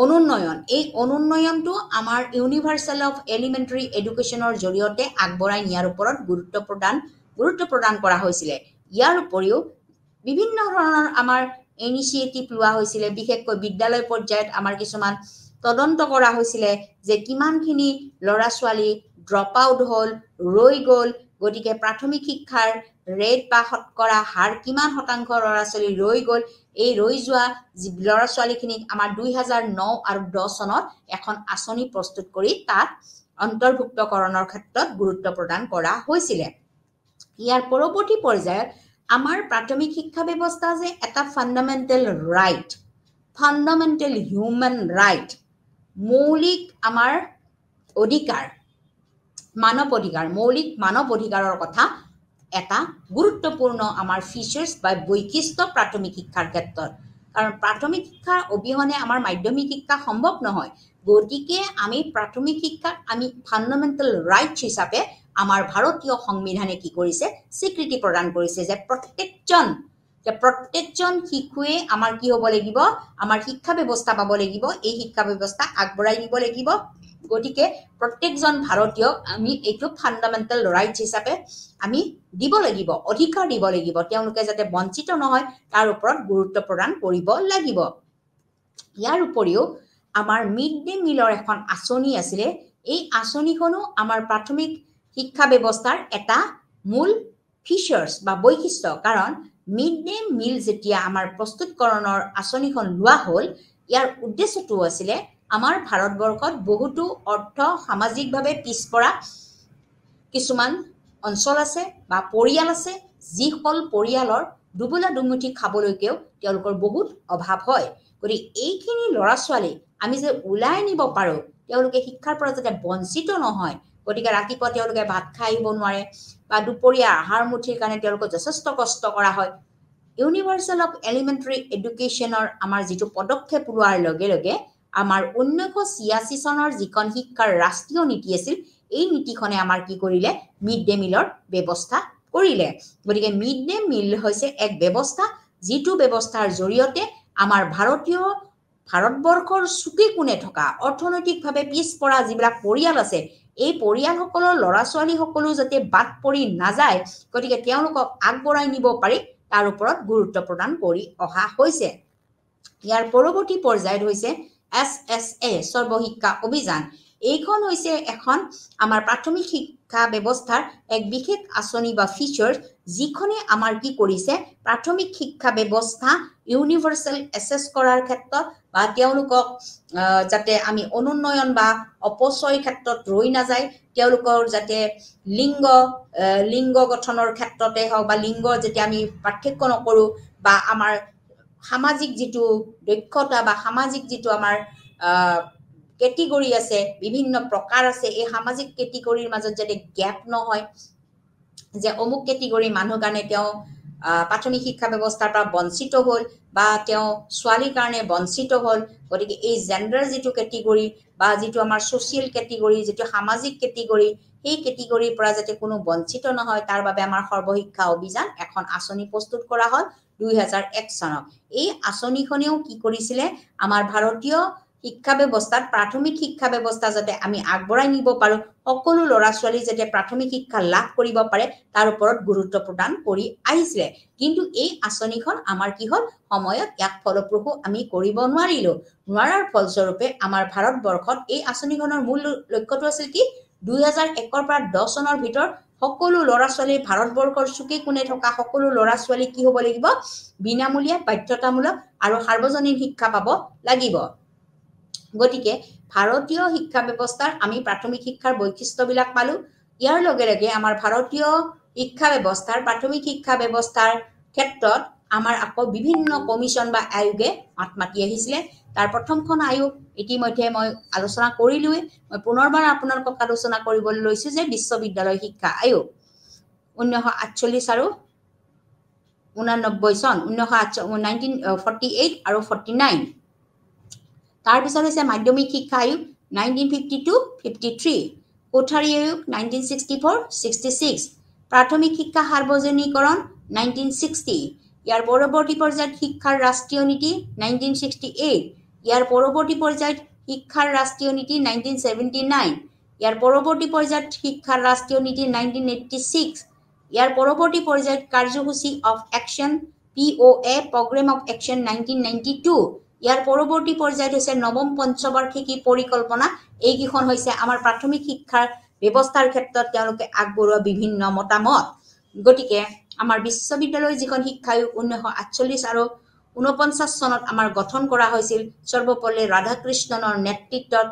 অনুন্নয়ন এই অনুন্নয়নটো আমাৰ ইউনিভাৰ্সাল অফ এলিমেণ্টাৰী এডুকেশ্যনৰ জৰিয়তে আগবঢ়াই নিয়াৰ ওপৰত গুৰুত্ব প্ৰদান কৰা হৈছিল ইয়াৰ উপৰিও বিভিন্ন ধৰণৰ আমাৰ ইনিচিয়েটিভ লোৱা হৈছিল বিশেষকৈ বিদ্যালয় পৰ্যায়ত আমাৰ কিছুমান তদন্ত কৰা হৈছিল যে কিমানখিনি ল'ৰা ছোৱালী ড্ৰপ আউট হ'ল ৰৈ গ'ল গতিকে প্ৰাথমিক শিক্ষাৰ ৰেট বা শতকৰা হাৰ কিমান শতাংশ ল'ৰা ছোৱালী ৰৈ গ'ল এই ৰৈ যোৱা ল'ৰা ছোৱালীখিনিক আমাৰ 2009 আৰু 10 চনত এখন আঁচনি প্ৰস্তুত কৰি তাত অন্তৰ্ভুক্তকৰণৰ ক্ষেত্ৰত গুৰুত্ব প্ৰদান কৰা হৈছিলে ইয়াৰ পৰৱৰ্তী পৰ্যায়ত আমাৰ প্ৰাথমিক শিক্ষা ব্যৱস্থা যে এটা fundamental right fundamental human right মৌলিক আমাৰ অধিকাৰ মৌলিক মানৱ অধিকাৰৰ কথা এটা গুৰুত্বপূৰ্ণ আমাৰ ফিচাৰ্ছ বা বৈশিষ্ট্য প্ৰাথমিক শিক্ষাৰ ক্ষেত্ৰত কাৰণ প্ৰাথমিক শিক্ষাৰ অবিহনে আমাৰ মাধ্যমিক শিক্ষা সম্ভৱ নহয় গতিকে আমি প্ৰাথমিক শিক্ষাক আমি ফাণ্ডামেণ্টেল ৰাইটছ হিচাপে আমাৰ ভাৰতীয় সংবিধানে কি কৰিছে স্বীকৃতি প্ৰদান কৰিছে যে প্ৰত্যেকজন শিশুৱে আমাৰ কি হ'ব লাগিব আমাৰ শিক্ষা ব্যৱস্থা পাব লাগিব এই শিক্ষা ব্যৱস্থা আগবঢ়াই নিব লাগিব গতিকে প্ৰত্যেকজন ভাৰতীয়ক আমি এইটো ফাণ্ডামেণ্টেল ৰাইটছ হিচাপে আমি দিব লাগিব অধিকাৰ দিব লাগিব তেওঁলোকে যাতে বঞ্চিত নহয় তাৰ ওপৰত গুৰুত্ব প্ৰদান কৰিব লাগিব ইয়াৰ উপৰিও আমাৰ মিড ডে মিলৰ এখন আঁচনি আছিলে এই আঁচনিখনো আমাৰ প্ৰাথমিক শিক্ষা ব্যৱস্থাৰ এটা মূল ফিচাৰ্ছ বা বৈশিষ্ট্য কাৰণ মিড ডে মিল যেতিয়া আমাৰ প্ৰস্তুতকৰণৰ আঁচনিখন লোৱা হ'ল ইয়াৰ উদ্দেশ্যটো আছিলে আমাৰ ভাৰতবৰ্ষত বহুতো অৰ্থ সামাজিকভাৱে পিছপৰা কিছুমান অঞ্চল আছে বা পৰিয়াল আছে যিসকল পৰিয়ালৰ দুবেলা দুমুঠি খাবলৈকেও তেওঁলোকৰ বহুত অভাৱ হয় গতিকে এইখিনি ল'ৰা ছোৱালী আমি যে ওলাই নিব পাৰোঁ তেওঁলোকে শিক্ষাৰ পৰা যাতে বঞ্চিত নহয় গতিকে ৰাতিপুৱা তেওঁলোকে ভাত খাই আহিব নোৱাৰে বা দুপৰীয়া আহাৰ মুঠিৰ কাৰণে তেওঁলোকক যথেষ্ট কষ্ট কৰা হয় ইউনিভাৰ্চেল অফ এলিমেণ্টাৰী এডুকেশ্যনৰ আমাৰ যিটো পদক্ষেপ লোৱাৰ লগে লগে আমাৰ 1986 চনৰ যিখন শিক্ষাৰ ৰাষ্ট্ৰীয় নীতি আছিল এই নীতিখনে আমাৰ কি কৰিলে মিড ডে মিলৰ ব্যৱস্থা কৰিলে গতিকে মিড ডে মিল হৈছে এক ব্যৱস্থা যিটো ব্যৱস্থাৰ জৰিয়তে আমাৰ ভাৰতবৰ্ষৰ চুকে কোণে থকা অৰ্থনৈতিকভাৱে পিছপৰা যিবিলাক পৰিয়াল আছে এই পৰিয়ালসকলৰ ল'ৰা ছোৱালীসকলো যাতে বাদ পৰি নাযায় গতিকে তেওঁলোকক আগবঢ়াই নিব পাৰি তাৰ ওপৰত গুৰুত্ব প্ৰদান কৰি অহা হৈছে ইয়াৰ পৰৱৰ্তী পৰ্যায়ত হৈছে SSA সৰ্বশিক্ষা অভিযান এইখন হৈছে এখন আমাৰ প্ৰাথমিক শিক্ষা ব্যৱস্থাৰ এক বিশেষ আঁচনি বা ফিচাৰ যিখনে আমাৰ কি কৰিছে প্ৰাথমিক শিক্ষা ব্যৱস্থা ইউনিভাৰ্চেল এছেছ কৰাৰ ক্ষেত্ৰত বা তেওঁলোকক যাতে আমি অনুন্নয়ন বা অপচয় ক্ষেত্ৰত ৰৈ নাযায় তেওঁলোকৰ যাতে লিংগ গঠনৰ ক্ষেত্ৰতে হওক বা লিংগ যেতিয়া আমি পাৰ্থক্য নকৰোঁ বা আমাৰ সামাজিক যিটো দক্ষতা বা সামাজিক যিটো আমাৰ কেটেগৰী আছে বিভিন্ন প্ৰকাৰ আছে এই সামাজিক কেটেগৰীৰ মাজত যাতে গ্যাপ নহয় যে অমুক কেটেগৰী মানুহ কাৰণে তেওঁ প্ৰাথমিক শিক্ষা ব্যৱস্থাৰ পৰা বঞ্চিত হ'ল বা তেওঁ ছোৱালীৰ কাৰণে বঞ্চিত হ'ল গতিকে এই জেণ্ডাৰ যিটো কেটেগৰী বা যিটো আমাৰ ছ'চিয়েল কেটেগৰী যিটো সামাজিক কেটেগৰী সেই কেটেগৰীৰ পৰা যাতে কোনো বঞ্চিত নহয় তাৰ বাবে আমাৰ সৰ্বশিক্ষা অভিযান এখন আঁচনি প্ৰস্তুত কৰা হ'ল 2001 চনত এই আঁচনিখনেও কি কৰিছিলে আমাৰ ভাৰতীয় শিক্ষা ব্যৱস্থাত প্ৰাথমিক শিক্ষা ব্যৱস্থা যাতে আমি আগবঢ়াই নিব পাৰোঁ সকলো ল'ৰা ছোৱালী যাতে প্ৰাথমিক শিক্ষা লাভ কৰিব পাৰে তাৰ ওপৰত গুৰুত্ব প্ৰদান কৰি আহিছিলে কিন্তু এই আঁচনিখন আমাৰ কি হ'ল সময়ত ইয়াক ফলপ্ৰসূ আমি কৰিব নোৱাৰাৰ ফলস্বৰূপে আমাৰ ভাৰতবৰ্ষত এই আঁচনিখনৰ মূল লক্ষ্যটো আছিল কি 2001 পৰা 10 চনৰ ভিতৰত সকলো ল'ৰা ছোৱালী ভাৰতবৰ্ষৰ চুকে কোণে থকা সকলো ল'ৰা ছোৱালী কি হ'ব লাগিব বিনামূলীয়া বাধ্যতামূলক আৰু সাৰ্বজনীন শিক্ষা পাব লাগিব গতিকে ভাৰতীয় শিক্ষা ব্যৱস্থাৰ আমি প্ৰাথমিক শিক্ষাৰ বৈশিষ্ট্যবিলাক পালোঁ ইয়াৰ লগে লগে আমাৰ ভাৰতীয় শিক্ষা ব্যৱস্থাৰ প্ৰাথমিক শিক্ষা ব্যৱস্থাৰ ক্ষেত্ৰত আমাৰ আকৌ বিভিন্ন কমিশ্যন বা আয়োগে মাত মাতি আহিছিলে তাৰ প্ৰথমখন আয়োগ ইতিমধ্যে মই আলোচনা কৰিলোৱে মই পুনৰবাৰ আপোনালোকক আলোচনা কৰিবলৈ লৈছোঁ যে বিশ্ববিদ্যালয় শিক্ষা আয়োগ 1948 আৰু 89 চন 1948 আৰু 49 তাৰপিছত হৈছে মাধ্যমিক শিক্ষা আয়োগ 1952-53 কোঠাৰী আয়োগ 1964-66 প্ৰাথমিক শিক্ষা সাৰ্বজনীকৰণ 1960 ইয়াৰ পৰৱৰ্তী পৰ্যায়ত শিক্ষাৰ ৰাষ্ট্ৰীয় নীতি 1968 ইয়াৰ পৰৱৰ্তী পৰ্যায়ত শিক্ষাৰ ৰাষ্ট্ৰীয় নীতি 1979 ইয়াৰ পৰৱৰ্তী পৰ্যায়ত শিক্ষাৰ ৰাষ্ট্ৰীয় নীতি 1986 ইয়াৰ পৰৱৰ্তী পৰ্যায়ত কাৰ্যসূচী of action POA programme of action 1992 ইয়াৰ পৰৱৰ্তী পৰ্যায়ত হৈছে নৱম পঞ্চবাৰ্ষিকী পৰিকল্পনা এইকেইখন হৈছে আমাৰ প্ৰাথমিক শিক্ষাৰ ব্যৱস্থাৰ ক্ষেত্ৰত তেওঁলোকে আগবঢ়োৱা বিভিন্ন মতামত গতিকে আমাৰ বিশ্ববিদ্যালয় যিখন শিক্ষা আয়োগ 1948 আৰু 49 চনত আমাৰ গঠন কৰা হৈছিল সৰ্বপল্লী ৰাধাকৃষ্ণনৰ নেতৃত্বত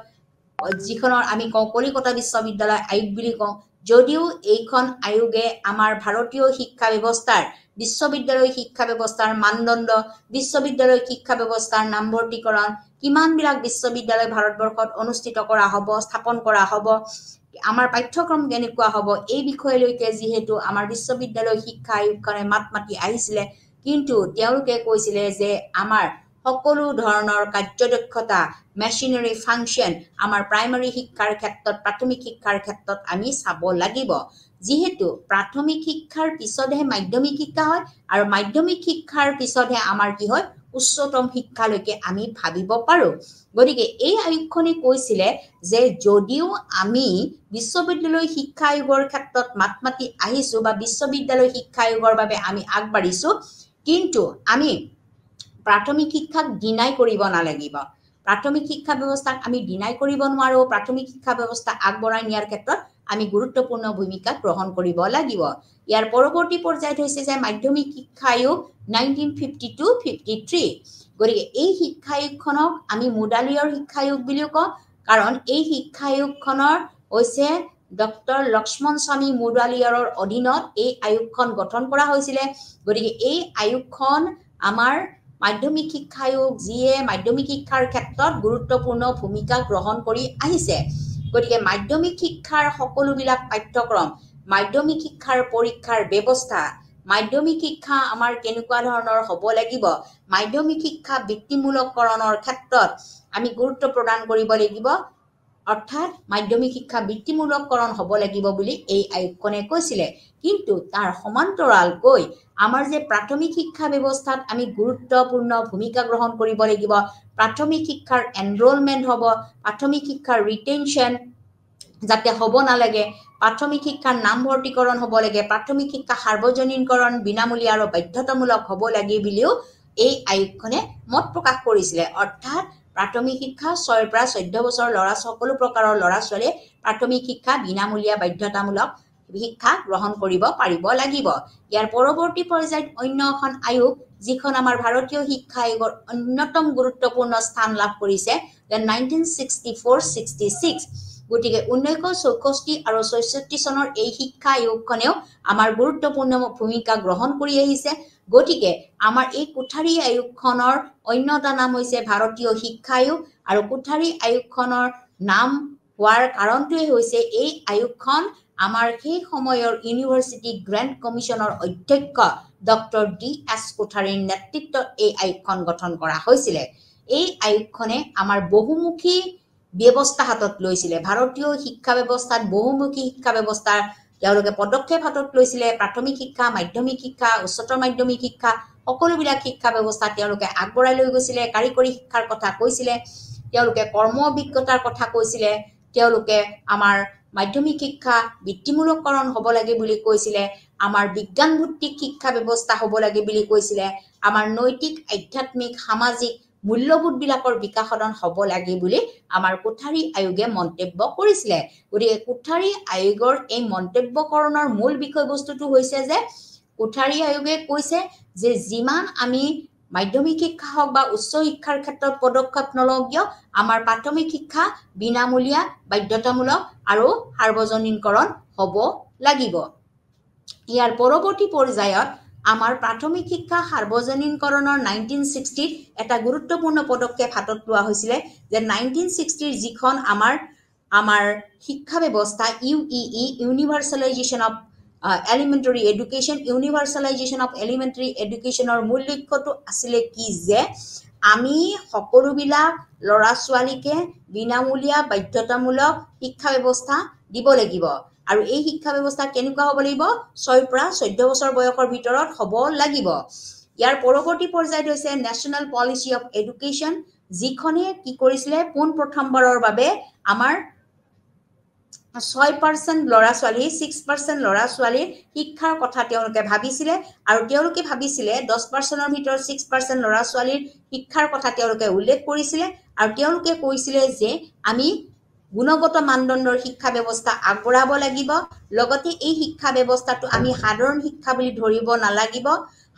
যিখনৰ আমি কওঁ কলিকতা বিশ্ববিদ্যালয় আয়োগ বুলি কওঁ যদিও এইখন আয়োগে আমাৰ ভাৰতীয় শিক্ষা ব্যৱস্থাৰ বিশ্ববিদ্যালয় শিক্ষা ব্যৱস্থাৰ মানদণ্ড বিশ্ববিদ্যালয় শিক্ষা ব্যৱস্থাৰ নামভৰ্তিকৰণ কিমানবিলাক বিশ্ববিদ্যালয় ভাৰতবৰ্ষত অনুষ্ঠিত কৰা হ'ব স্থাপন কৰা হ'ব আমাৰ পাঠ্যক্ৰম কেনেকুৱা হ'ব এই বিষয়লৈকে যিহেতু আমাৰ বিশ্ববিদ্যালয় শিক্ষা আয়োগখনে মাত মাতি আহিছিলে কিন্তু তেওঁলোকে কৈছিলে যে আমাৰ সকলো ধৰণৰ কাৰ্যদক্ষতা মেচিনাৰী ফাংচন আমাৰ প্ৰাইমাৰী শিক্ষাৰ ক্ষেত্ৰত প্ৰাথমিক শিক্ষাৰ ক্ষেত্ৰত আমি চাব লাগিব যিহেতু প্ৰাথমিক শিক্ষাৰ পিছতহে মাধ্যমিক শিক্ষা হয় আৰু মাধ্যমিক শিক্ষাৰ পিছতহে আমাৰ কি হয় উচ্চতম শিক্ষালৈকে আমি ভাবিব পাৰো গতিকে এই আয়োগখনে কৈছিলে যে যদিও আমি বিশ্ববিদ্যালয় শিক্ষা আয়োগৰ ক্ষেত্ৰত মাত মাতি আহিছো বা বিশ্ববিদ্যালয় শিক্ষা আয়োগৰ বাবে আমি আগবাঢ়িছো কিন্তু আমি প্ৰাথমিক শিক্ষাক ডিনাই কৰিব নালাগিব প্ৰাথমিক শিক্ষা ব্যৱস্থাক আমি ডিনাই কৰিব নোৱাৰো প্ৰাথমিক শিক্ষা ব্যৱস্থা আগবঢ়াই নিয়াৰ ক্ষেত্ৰত আমি গুৰুত্বপূৰ্ণ ভূমিকা গ্ৰহণ কৰিব লাগিব ইয়াৰ পৰৱৰ্তী পৰ্যায়ত হৈছে যে মাধ্যমিক শিক্ষা আয়োগ 1952-53 গতিকে এই শিক্ষা আয়োগখনক আমি মুডালিয়ৰ শিক্ষা আয়োগ বুলিও কওঁ কাৰণ এই শিক্ষা আয়োগখনৰ হৈছে ডক্টৰ লক্ষ্মণ স্বামী মুডালিয়ৰৰ অধীনত এই আয়োগখন গঠন কৰা হৈছিলে গতিকে এই আয়োগখন আমাৰ মাধ্যমিক শিক্ষা আয়োগ যিয়ে মাধ্যমিক শিক্ষাৰ ক্ষেত্ৰত গুৰুত্বপূৰ্ণ ভূমিকা গ্ৰহণ কৰি আহিছে গতিকে মাধ্যমিক শিক্ষাৰ সকলোবিলাক পাঠ্যক্ৰম মাধ্যমিক শিক্ষাৰ পৰীক্ষাৰ ব্যৱস্থা মাধ্যমিক শিক্ষা আমাৰ কেনেকুৱা ধৰণৰ হ'ব লাগিব মাধ্যমিক শিক্ষা বৃত্তিমূলককৰণৰ ক্ষেত্ৰত আমি গুৰুত্ব প্ৰদান কৰিব লাগিব অৰ্থাৎ মাধ্যমিক শিক্ষা বৃত্তিমূলককৰণ হ'ব লাগিব বুলি এই আয়োগখনে কৈছিলে কিন্তু তাৰ সমান্তৰালকৈ আমাৰ যে প্ৰাথমিক শিক্ষা ব্যৱস্থাত আমি গুৰুত্বপূৰ্ণ ভূমিকা গ্ৰহণ কৰিব লাগিব প্ৰাথমিক শিক্ষাৰ এনৰোলমেণ্ট হ'ব প্ৰাথমিক শিক্ষাৰ ৰিটেনশ্যন যাতে হ'ব নালাগে প্ৰাথমিক শিক্ষাৰ নামভৰ্তিকৰণ হ'ব লাগে প্ৰাথমিক শিক্ষা সাৰ্বজনীনকৰণ বিনামূলীয়া আৰু বাধ্যতামূলক হ'ব লাগে বুলিও এই আয়োগখনে মত প্ৰকাশ কৰিছিলে অৰ্থাৎ প্ৰাথমিক শিক্ষা 6 পৰা 14 বছৰ ল'ৰা সকলো প্ৰকাৰৰ ল'ৰা ছোৱালীয়ে প্ৰাথমিক শিক্ষা বিনামূলীয়া বাধ্যতামূলক শিক্ষা গ্ৰহণ কৰিব পাৰিব লাগিব ইয়াৰ পৰৱৰ্তী পৰ্যায়ত অন্য এখন আয়োগ যিখন আমাৰ ভাৰতীয় শিক্ষা আয়োগৰ অন্যতম গুৰুত্বপূৰ্ণ স্থান লাভ কৰিছে 1964-66 গতিকে 1964 আৰু 66 চনৰ এই শিক্ষা আয়োগখনেও আমাৰ গুৰুত্বপূৰ্ণ ভূমিকা গ্ৰহণ কৰি আহিছে গতিকে আমাৰ এই কোঠাৰী আয়োগখনৰ অন্য এটা নাম হৈছে ভাৰতীয় শিক্ষা আয়োগ আৰু কোঠাৰী আয়োগখনৰ নাম হোৱাৰ কাৰণটোৱে হৈছে এই আয়োগখন আমাৰ সেই সময়ৰ ইউনিভাৰ্চিটি গ্ৰেণ্ট কমিশ্যনৰ অধ্যক্ষ ডক্টৰ ডি.এছ. কোঠাৰীৰ নেতৃত্বত এই আয়োগখন গঠন কৰা হৈছিলে এই আয়োগখনে আমাৰ বহুমুখী ব্যৱস্থা হাতত লৈছিলে ভাৰতীয় শিক্ষা ব্যৱস্থাত বহুমুখী শিক্ষা ব্যৱস্থাৰ তেওঁলোকে পদক্ষেপ হাতত লৈছিলে প্ৰাথমিক শিক্ষা মাধ্যমিক শিক্ষা উচ্চতৰ মাধ্যমিক শিক্ষা সকলোবিলাক শিক্ষা ব্যৱস্থা তেওঁলোকে আগবঢ়াই লৈ গৈছিলে কাৰিকৰী শিক্ষাৰ কথা কৈছিলে তেওঁলোকে কৰ্ম অভিজ্ঞতাৰ কথা কৈছিলে তেওঁলোকে আমাৰ মাধ্যমিক শিক্ষা বৃত্তিমূলককৰণ হ'ব লাগে বুলি কৈছিলে আমাৰ বিজ্ঞান ভিত্তিক শিক্ষা ব্যৱস্থা হ'ব লাগে বুলি কৈছিলে আমাৰ নৈতিক আধ্যাত্মিক সামাজিক মূল্যবোধবিলাকৰ বিকাশন হ'ব লাগে বুলি আমাৰ কোঠাৰী আয়োগে মন্তব্য কৰিছিলে গতিকে কোঠাৰী আয়োগৰ এই মন্তব্যকৰণৰ মূল বিষয়বস্তুটো হৈছে যে কোঠাৰী আয়োগে কৈছে যে যিমান আমি মাধ্যমিক শিক্ষা হওক বা উচ্চ শিক্ষাৰ ক্ষেত্ৰত পদক্ষেপ নলওঁ কিয় আমাৰ প্ৰাথমিক শিক্ষা বিনামূলীয়া বাধ্যতামূলক আৰু সাৰ্বজনীনকৰণ হ'ব লাগিব ইয়াৰ পৰৱৰ্তী পৰ্যায়ত আমাৰ প্ৰাথমিক শিক্ষা সাৰ্বজনীনকৰণৰ 1960 এটা গুৰুত্বপূৰ্ণ পদক্ষেপ হাতত লোৱা হৈছিলে যে 1960 যিখন আমাৰ শিক্ষা ব্যৱস্থা UEE universalization of elementary education universalization of elementary এডুকেশ্যনৰ মূল লক্ষ্যটো আছিলে কি যে আমি সকলোবিলাক ল'ৰা ছোৱালীকে বিনামূলীয়া বাধ্যতামূলক শিক্ষা ব্যৱস্থা দিব লাগিব আৰু এই শিক্ষা ব্যৱস্থা কেনেকুৱা হ'ব লাগিব 6 পৰা 14 বছৰ বয়সৰ ভিতৰত হ'ব লাগিব ইয়াৰ পৰৱৰ্তী পৰ্যায়ত হৈছে নেশ্যনেল পলিচি অফ এডুকেশ্যন যিখনে কি কৰিছিলে পোন প্ৰথমবাৰৰ বাবে আমাৰ 6% ল'ৰা ছোৱালী 6% ল'ৰা ছোৱালীৰ শিক্ষাৰ কথা তেওঁলোকে ভাবিছিলে আৰু তেওঁলোকে ভাবিছিলে 10%ৰ ভিতৰত 6% ল'ৰা ছোৱালীৰ শিক্ষাৰ কথা তেওঁলোকে উল্লেখ কৰিছিলে আৰু তেওঁলোকে কৈছিলে যে আমি গুণগত মানদণ্ডৰ শিক্ষা ব্যৱস্থা আগবঢ়াব লাগিব লগতে এই শিক্ষা ব্যৱস্থাটো আমি সাধাৰণ শিক্ষা বুলি ধৰিব নালাগিব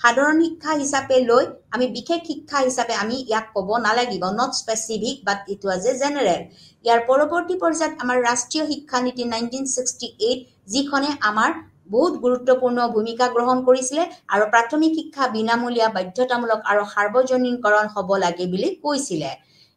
সাধাৰণ শিক্ষা হিচাপে লৈ আমি বিশেষ শিক্ষা হিচাপে আমি ইয়াক ক'ব নালাগিব not specific but it was a general ইয়াৰ পৰৱৰ্তী পৰ্যায়ত আমাৰ ৰাষ্ট্ৰীয় শিক্ষা নীতি 1968 যিখনে আমাৰ বহুত গুৰুত্বপূৰ্ণ ভূমিকা গ্ৰহণ কৰিছিলে আৰু প্ৰাথমিক শিক্ষা বিনামূলীয়া বাধ্যতামূলক আৰু সাৰ্বজনীনকৰণ হ'ব লাগে বুলি কৈছিলে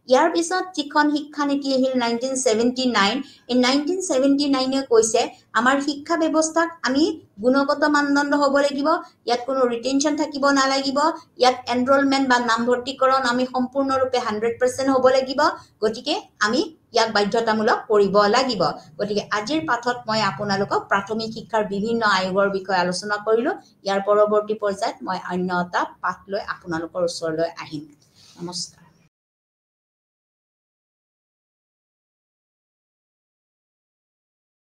ইয়াৰ পিছত যিখন শিক্ষা নীতি আহিল 1979 এই 1979 কৈছে আমাৰ শিক্ষা ব্যৱস্থাক আমি গুণগত মানদণ্ড হ'ব লাগিব ইয়াত কোনো ৰিটেনশন থাকিব নালাগিব ইয়াত এনৰোলমেন্ট বা নামভৰ্তিকৰণ আমি সম্পূৰ্ণৰূপে 100% হ'ব লাগিব গতিকে আমি ইয়াক বাধ্যতামূলক কৰিব লাগিব গতিকে আজিৰ পাঠত মই আপোনালোকক প্ৰাথমিক শিক্ষাৰ বিভিন্ন আয়োগৰ বিষয়ে আলোচনা কৰিলো ইয়াৰ পৰৱৰ্তী পৰ্যায়ত মই অন্য এটা পাঠ লৈ আপোনালোকৰ ওচৰলৈ আহিম নমস্কাৰ